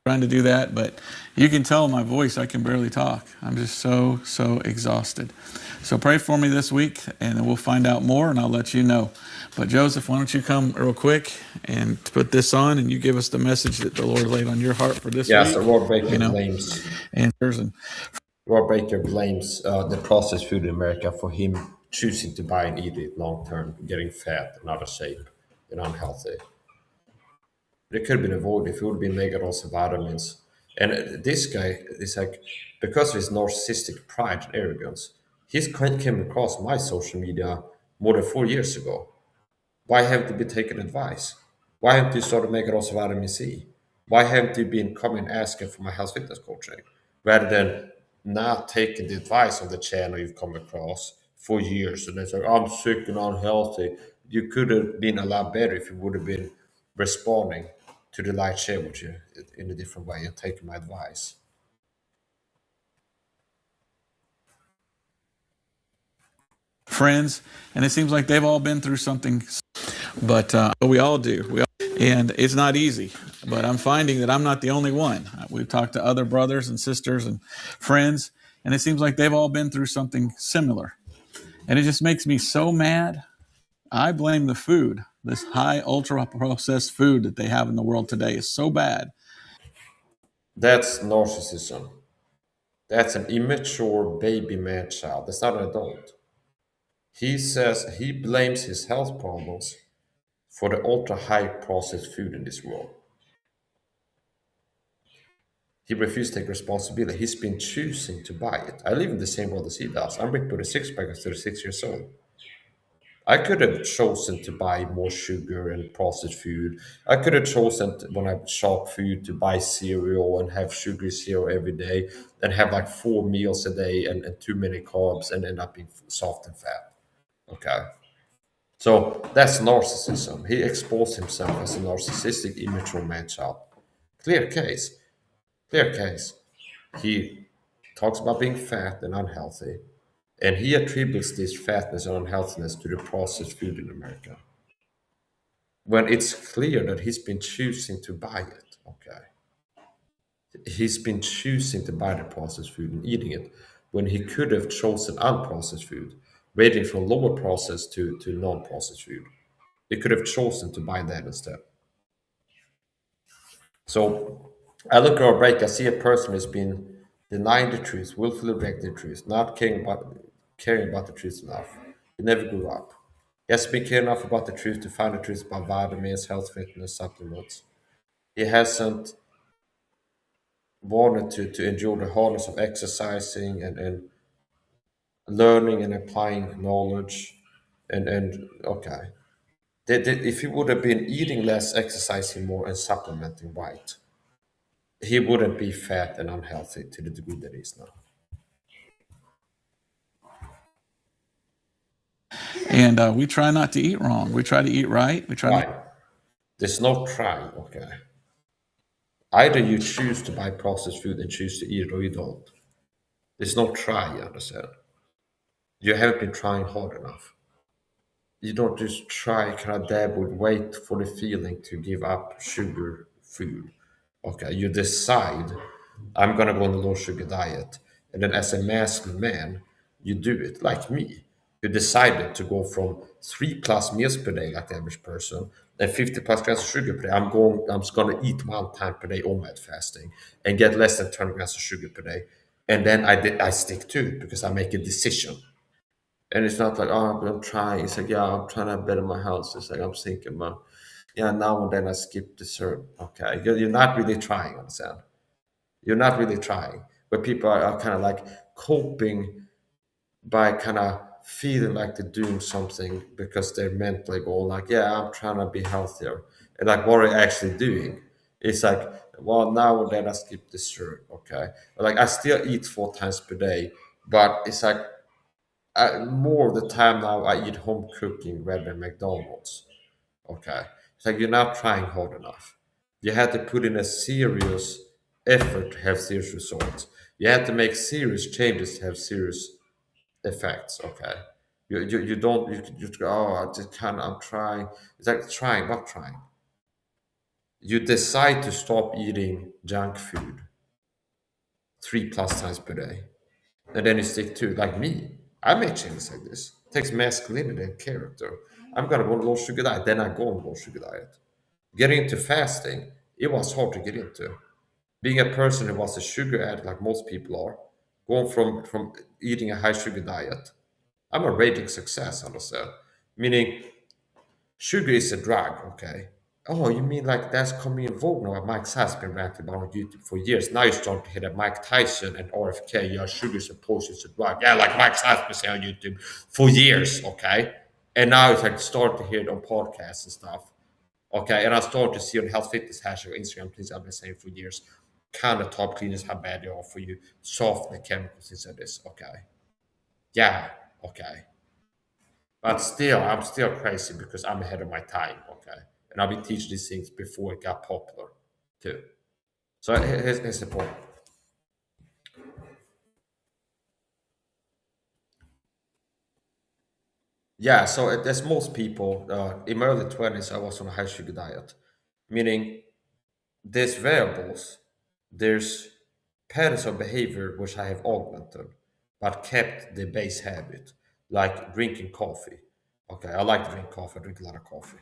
Speaker 2: trying to do that, but you can tell my voice, I can barely talk. I'm just so exhausted. So pray for me this week, and then we'll find out more, and I'll let you know. But Joseph, why don't you come real quick and put this on, and you give us the message that the Lord laid on your heart for this
Speaker 1: Yeah,
Speaker 2: week.
Speaker 1: so Rob Baker
Speaker 2: You know,
Speaker 1: blames
Speaker 2: and
Speaker 1: the processed food in America for him choosing to buy and eat it long term, getting fat and out of shape and unhealthy. It could have been avoided if it would have been mega dose of vitamins. And this guy is like, because of his narcissistic pride and arrogance, he's came across my social media more than 4 years ago. Why haven't you been taking advice? Why haven't you started making dose of vitamin C? Why haven't you been coming asking for my health fitness coaching? Rather than not taking the advice on the channel you've come across for years and then say, I'm sick and unhealthy. You could have been a lot better if you would have been responding to the light share with you in a different way and taking my advice.
Speaker 2: friends, and it seems like they've all been through something, but we all do. And it's not easy, but I'm finding that I'm not the only one. We've talked to other brothers and sisters and friends, and it seems like they've all been through something similar. And it just makes me so mad. I blame the food. This high ultra processed food that they have in the world today is so bad.
Speaker 1: That's narcissism. That's an immature baby man child. That's not an adult. He says he blames his health problems for the ultra high processed food in this world. He refused to take responsibility. He's been choosing to buy it. I live in the same world as he does. I'm big with a six pack at 36 years old. I could have chosen to buy more sugar and processed food. I could have chosen when I shop food to buy cereal and have sugary cereal every day and have like 4 meals a day and too many carbs and end up being soft and fat. Okay. So that's narcissism. He exposed himself as a narcissistic, immature man child. Clear case. Clear case. He talks about being fat and unhealthy, and he attributes this fatness and unhealthiness to the processed food in America. When it's clear that he's been choosing to buy it, okay? He's been choosing to buy the processed food and eating it when he could have chosen unprocessed food, ranging from lower processed to non processed food. He could have chosen to buy that instead. So I look at our break, I see a person who's been denying the truth, willfully rejecting the truth, not caring about the truth enough. He never grew up. He hasn't been caring enough about the truth to find the truth about vitamins, health, fitness, supplements. He hasn't wanted to enjoy the hardness of exercising and learning and applying knowledge. And okay. If he would have been eating less, exercising more, and supplementing right, he wouldn't be fat and unhealthy to the degree that he is now.
Speaker 2: And we try not to eat wrong. We try to eat right. We try to.
Speaker 1: Right. There's no try, okay? Either you choose to buy processed food and choose to eat it or you don't. There's no try, you understand? You haven't been trying hard enough. You don't just try, kind of dab with wait for the feeling to give up sugar food. Okay, you decide, I'm gonna go on a low sugar diet. And then as a masculine man, you do it like me. You decided to go from 3+ meals per day, like the average person, and 50+ grams of sugar per day. I'm just gonna eat 1 time per day OMAD fasting and get less than 20 grams of sugar per day. And then I stick to it because I make a decision. And it's not like, oh, I'm trying. It's like, yeah, I'm trying to better my health. It's like, I'm thinking about, yeah, now and then I skip dessert. Okay. You're not really trying, understand? You're not really trying. But people are kind of like coping by kind of feeling like they're doing something because they're mentally going like, yeah, I'm trying to be healthier. And like, what are you actually doing? It's like, well, now and then I skip dessert. Okay. Like, I still eat 4 times per day, but it's like, more of the time now I eat home cooking rather than McDonald's. Okay. It's like you're not trying hard enough. You had to put in a serious effort to have serious results. You had to make serious changes to have serious effects. Okay. You don't you just go, oh, I just kind of I'm trying. It's like trying, not trying. You decide to stop eating junk food 3+ times per day, and then you stick to it. Like me, I make changes like this. It takes masculinity and character. I'm gonna go on a low sugar diet, then I go on a low sugar diet. Getting into fasting, it was hard to get into. Being a person who was a sugar addict, like most people are, going from eating a high sugar diet, I'm a raging success, understand? Meaning, sugar is a drug, okay? Oh, you mean like that's coming in vogue now? Mike has been ranting about on YouTube for years. Now you're starting to hear that Mike Tyson and RFK, yeah, sugar is a poison drug. Yeah, like Mike has been saying on YouTube for years, okay? And now it's like starting to hear it on podcasts and stuff, okay? And I started to see on health fitness hashtag on Instagram, things I've been saying for years. Kind of top cleaners, how bad they are for you, soften the chemicals inside this, okay? Yeah, okay. But still, I'm still crazy because I'm ahead of my time, okay? And I've been teaching these things before it got popular, too. So here's the point. Yeah, so as most people, in my early 20s, I was on a high sugar diet, meaning there's variables, there's patterns of behavior which I have augmented, but kept the base habit, like drinking coffee. Okay, I like to drink coffee, I drink a lot of coffee.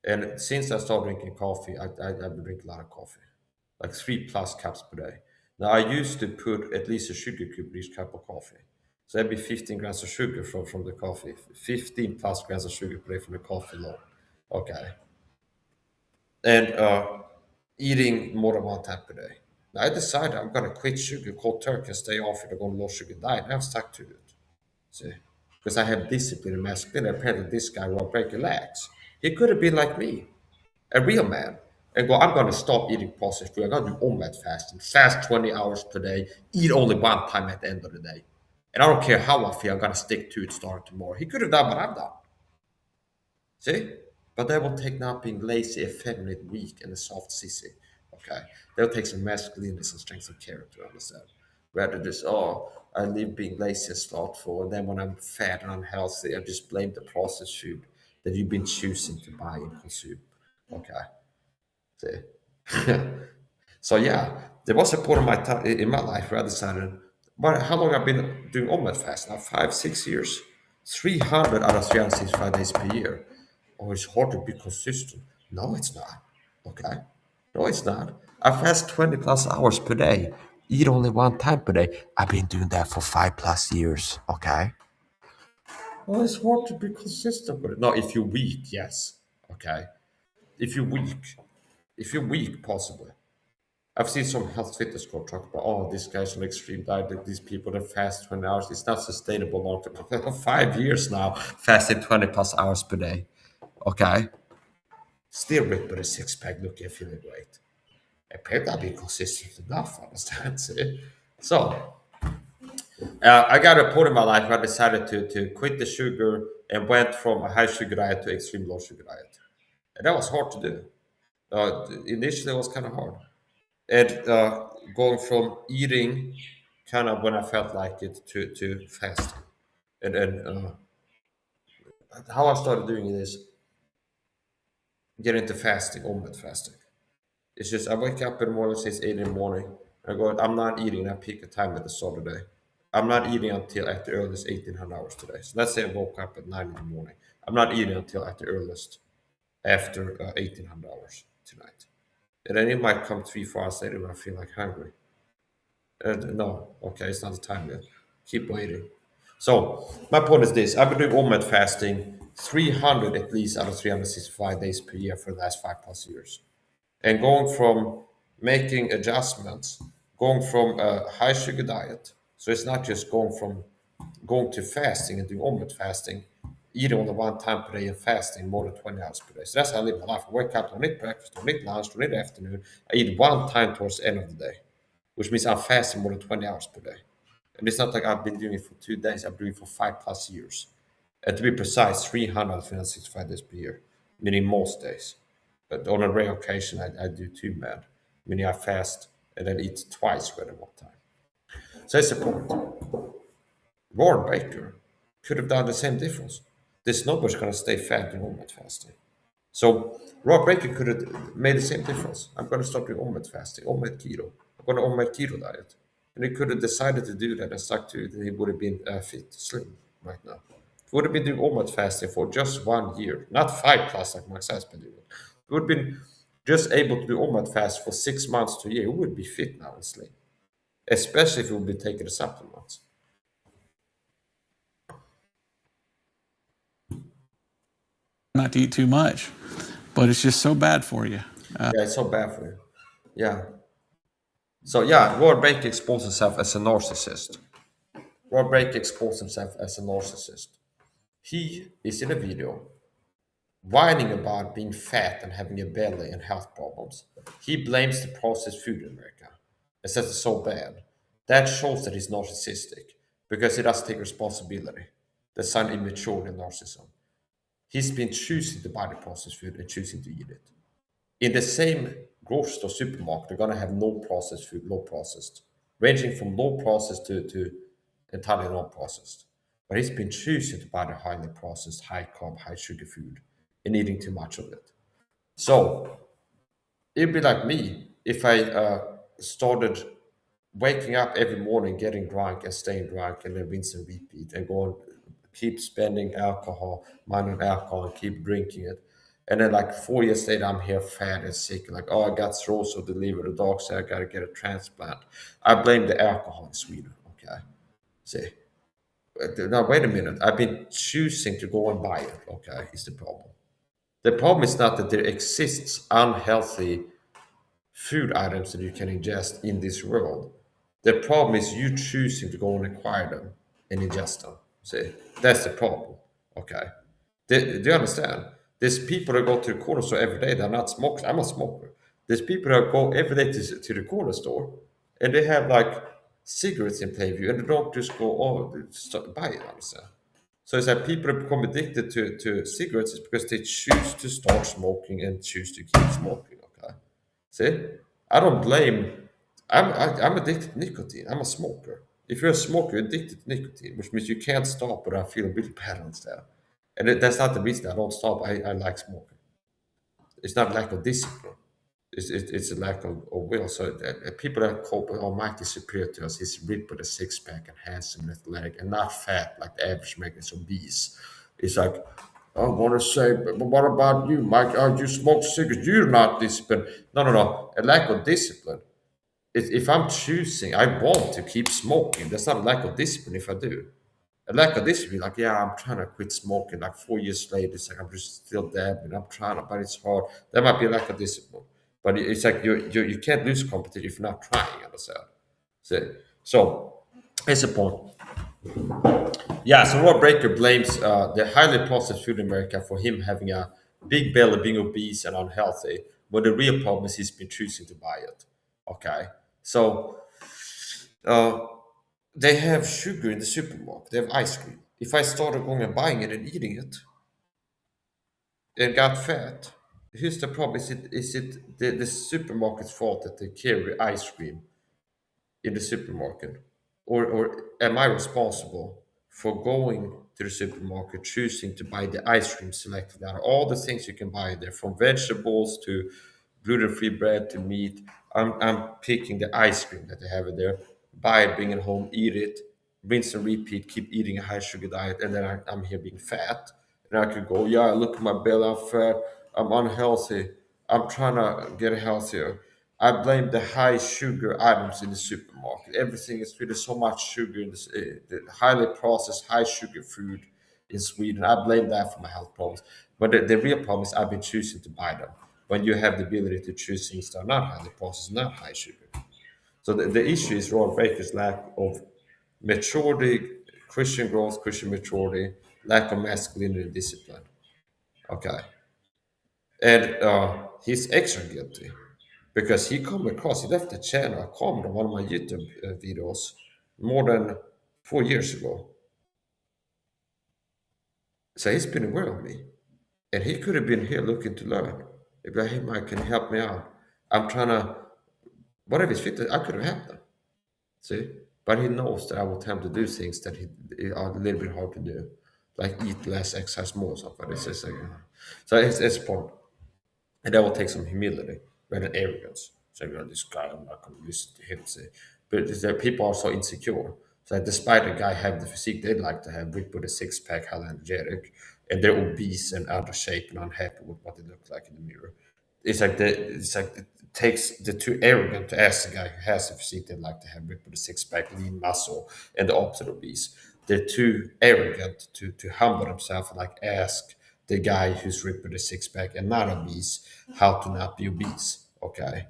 Speaker 1: And since I started drinking coffee, I've been drinking a lot of coffee. like 3+ cups per day. Now I used to put at least a sugar cube in each cup of coffee. So that'd be 15 grams of sugar from the coffee, 15 plus grams of sugar per day from the coffee alone. Okay. And eating more than one time per day. Now I decided I'm gonna quit sugar cold turkey and stay off it. I'm going low sugar diet. And I've stuck to it. See? Because I have discipline and masculinity. Apparently this guy won't break your legs. He could have been like me, a real man, and go, I'm going to stop eating processed food. I'm going to do omelette fasting, fast 20 hours per day, eat only one time at the end of the day. And I don't care how I feel, I'm going to stick to it starting tomorrow. He could have done what I've done. See? But that will take not being lazy, effeminate, weak, and a soft sissy. Okay? That will take some masculinity and strength of character, understand? Rather just, oh, I live being lazy and slothful, and then when I'm fat and unhealthy, I just blame the processed food that you've been choosing to buy and consume. Okay? See? So yeah, there was a point in my time in my life where I decided, but how long I've been doing omelette fast now? 5, 6 years, 300 out of 365 days per year. Oh, it's hard to be consistent. No, it's not. Okay, no, it's not. I fast 20+ hours per day. Eat only one time per day. I've been doing that for 5+ years. Okay. Well, it's hard to be consistent with it. No, if you're weak, yes. Okay. If you're weak, if you're weak, possibly. I've seen some health fitness coach talk about, oh, this guy's on extreme diet, like these people that fast 20 hours. It's not sustainable long term. 5 years now, fasting 20+ hours per day. Okay. Still ripped with a six pack, looking and feeling great. Apparently, I've been consistent enough, understand? See? So, I got a point in my life where I decided to quit the sugar and went from a high sugar diet to extreme low sugar diet. And that was hard to do. Initially, it was kind of hard. And going from eating kind of when I felt like it to fasting. And how I started doing it is get into fasting, omelette fasting. It's just I wake up in the morning, say it's 8 in the morning. I go, I'm not eating. I pick a time at the start of the day. I'm not eating until at the earliest 1800 hours today. So let's say I woke up at 9 in the morning. I'm not eating until at the earliest after 1800 hours tonight. And then it might come 3, 4 hours later when I feel like hungry. No, okay, it's not the time yet. Keep waiting. So my point is this: I've been doing omelette fasting 300 at least out of 365 days per year for the last 5+ years, and going from making adjustments, going from a high sugar diet. So it's not just going to fasting and doing omelette fasting, eating only one time per day and fasting more than 20 hours per day. So that's how I live my life. I wake up, don't eat breakfast, don't eat lunch, don't eat afternoon. I eat one time towards the end of the day, which means I'm fasting more than 20 hours per day. And it's not like I've been doing it for 2 days, I've been doing it for 5+ years. And to be precise, 300, 365 days per year, meaning most days. But on a rare occasion, I do two, man. Meaning I fast and then eat twice rather than one time. So that's the point. Warren Baker could have done the same difference. There's nobody's going to stay fat doing omelette fasting. So Rob Baker could have made the same difference. I'm going to start doing omelette fasting, omelette keto. I'm going to omelette keto diet. And he could have decided to do that and stuck to it, and he would have been fit, slim right now. He would have been doing omelette fasting for just 1 year, not 5+ like Max has been doing. He would have been just able to do omelette fast for 6 months to a year. He would be fit now and slim, especially if he would be taking the supplements.
Speaker 2: Not to eat too much, but it's just so bad for you.
Speaker 1: Yeah, it's so bad for you. Yeah. So yeah, Roy Baker exposed himself as a narcissist. Roy Baker exposed himself as a narcissist. He is in a video whining about being fat and having a belly and health problems. He blames the processed food in America and says it's so bad. That shows that he's narcissistic because he doesn't take responsibility. The sign of immaturity and narcissism. He's been choosing to buy the processed food and choosing to eat it. In the same grocery store supermarket, they're gonna have no processed food, low processed, ranging from low processed to entirely non processed. But he's been choosing to buy the highly processed, high carb, high sugar food and eating too much of it. So it'd be like me if I started waking up every morning, getting drunk and staying drunk, and then rinse and repeat, and go on, keep spending alcohol, money on alcohol, and keep drinking it. And then like 4 years later, I'm here fat and sick. Like, oh, I got cirrhosis of the liver. The doc said I gotta get a transplant. I blame the alcohol in Sweden. Okay, see. Now wait a minute. I've been choosing to go and buy it. Okay, is the problem. The problem is not that there exists unhealthy food items that you can ingest in this world. The problem is you choosing to go and acquire them and ingest them. See, that's the problem. Okay. Do you understand? There's people that go to the corner store every day. They're not smokers. I'm a smoker. There's people that go every day to the corner store and they have like cigarettes in plain view and they don't just go, oh, buy it. Understand? So it's like people that become addicted to cigarettes is because they choose to start smoking and choose to keep smoking. Okay. See, I don't blame. I'm addicted to nicotine. I'm a smoker. If you're a smoker, you're addicted to nicotine, which means you can't stop without feeling really bad instead. And that's not the reason I don't stop. I like smoking. It's not lack of discipline. It's a lack of will. So people that cope, oh, Mike is superior to us. He's ripped with a six pack and handsome and athletic and not fat like the average man is obese. It's like, I want to say, but what about you, Mike? Oh, you smoke cigarettes. You're not disciplined. No, no, no. A lack of discipline. If I'm choosing, I want to keep smoking. That's not a lack of discipline if I do. A lack of discipline, like, yeah, I'm trying to quit smoking. Like 4 years later, it's like I'm just still dabbing. I'm trying to, but it's hard. That might be a lack of discipline. But it's like you can't lose competition if you're not trying, understand? So here's the point. Yeah, so Rob Breaker blames the highly processed food in America for him having a big belly, being obese and unhealthy, when the real problem is he's been choosing to buy it. Okay, so uh, they have sugar in the supermarket, they have ice cream. If I started going and buying it and eating it and got fat, here's the problem: is it the supermarket's fault that they carry ice cream in the supermarket? Or am I responsible for going to the supermarket, choosing to buy the ice cream selected out of all the things you can buy there, from vegetables to gluten-free bread to meat? I'm picking the ice cream that they have in there, buy it, bring it home, eat it, rinse and repeat, keep eating a high sugar diet, and then I'm here being fat. And I could go, yeah, look at my belly, I'm fat, I'm unhealthy, I'm trying to get healthier. I blame the high sugar items in the supermarket. Everything is with so much sugar in this, the highly processed, high sugar food in Sweden. I blame that for my health problems. But the real problem is I've been choosing to buy them when you have the ability to choose things that are not highly processed, not high sugar. So the issue is Roy Baker's lack of maturity, Christian growth, Christian maturity, lack of masculinity and discipline. Okay. And he's extra guilty because he left the channel, a comment on one of my YouTube videos more than 4 years ago. So he's been aware of me. And he could have been here looking to learn. If I, hey, Mike, can you help me out? I'm trying to, whatever is fit, I could have helped him. See? But he knows that I will tend to do things that are a little bit hard to do, like eat less, exercise more, something. It's just like, so it's a point. And that will take some humility rather than arrogance. So, this guy, I'm not going to listen to him say. But it's that people are so insecure. So, despite a guy having the physique they'd like to have, ripped with a six pack, highly energetic, and they're obese and out of shape and unhappy with what they look like in the mirror. It's like it takes the too arrogant to ask the guy who has a physique they'd like to have, ripped with a six pack, lean muscle, and the opposite obese. They're too arrogant to humble themselves and like ask the guy who's ripped with a six pack and not obese how to not be obese. Okay.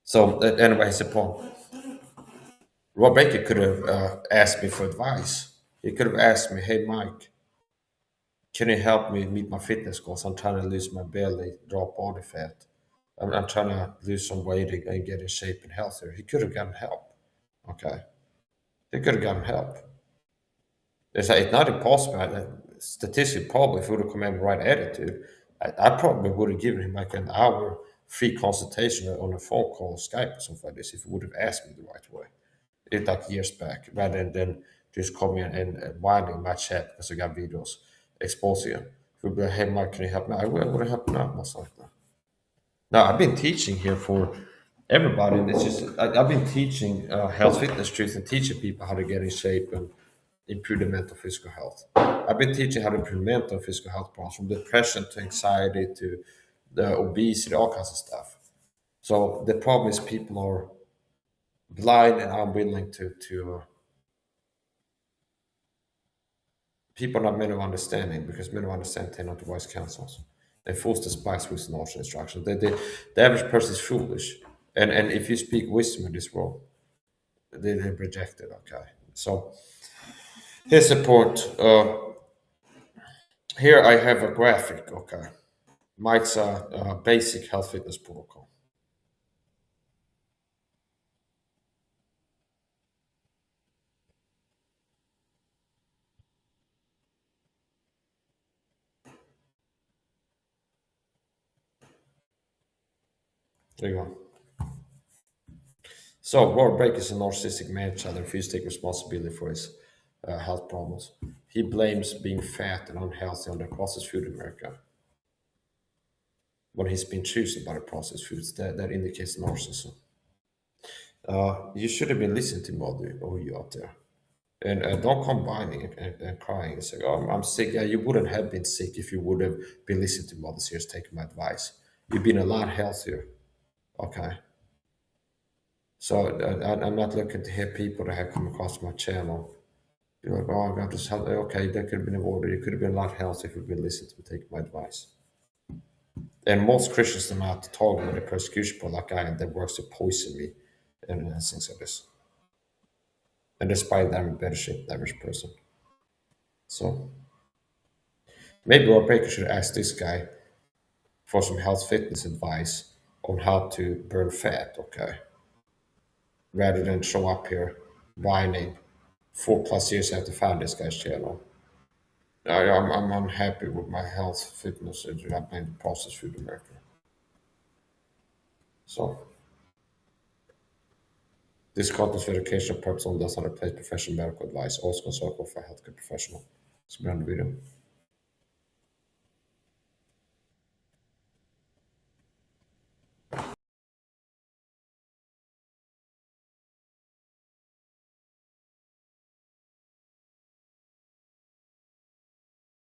Speaker 1: So anyway, here's the point. Rob Baker could have asked me for advice. He could have asked me, "Hey Mike, can you help me meet my fitness goals? I'm trying to lose my belly, drop body fat. I'm trying to lose some weight and get in shape and healthier." He could have gotten help. Okay. He could have gotten help. It's not impossible. Statistically, probably if he would have come in with the right attitude, I probably would have given him like an hour free consultation on a phone call, Skype, or something like this, if he would have asked me the right way. It like years back, rather than just coming and whining my chat because I got videos exposing him. If would be like, hey, Mark, can you help me? I would have helped him out, most likely. Now, I've been teaching here for everybody, and it's just I've been teaching health, fitness, truth, and teaching people how to get in shape and improve the mental physical health. I've been teaching how to improve mental physical health problems from depression to anxiety to the obesity, all kinds of stuff. So the problem is people are blind and unwilling to people not men of understanding because men of understanding tend not to wise counsels. They force the spies with knowledge and instruction. The average person is foolish. And if you speak wisdom in this world, they reject it, okay? So here's the point. Here I have a graphic, okay? Mike's a basic health fitness protocol. There you go. So Robert Blake is a narcissistic man child and refuses to take responsibility for his health problems. He blames being fat and unhealthy on the processed food in America. When he's been chosen by the processed foods, that indicates narcissism. You should have been listening to mother or you out there. And don't come whining and crying and say, oh, I'm sick. Yeah, you wouldn't have been sick if you would have been listening to Mother's Ears, taking my advice. You've been a lot healthier. Okay. So I'm not looking to hear people that have come across my channel. You're like, oh, I got this health. Okay, that could have been avoided. You could have been a lot healthier if you'd been listening to me, taking my advice. And most Christians are not talking about the persecution for that guy that works to poison me and things like this. And despite that, I'm in better shape than the average person. So maybe Rob Baker should ask this guy for some health fitness advice on how to burn fat, okay? Rather than show up here whining 4+ years after found this guy's channel. I'm unhappy with my health fitness and I'm playing the processed food in America. So this content for educational purpose only does not replace professional medical advice. Always consult with a healthcare professional. So, the video.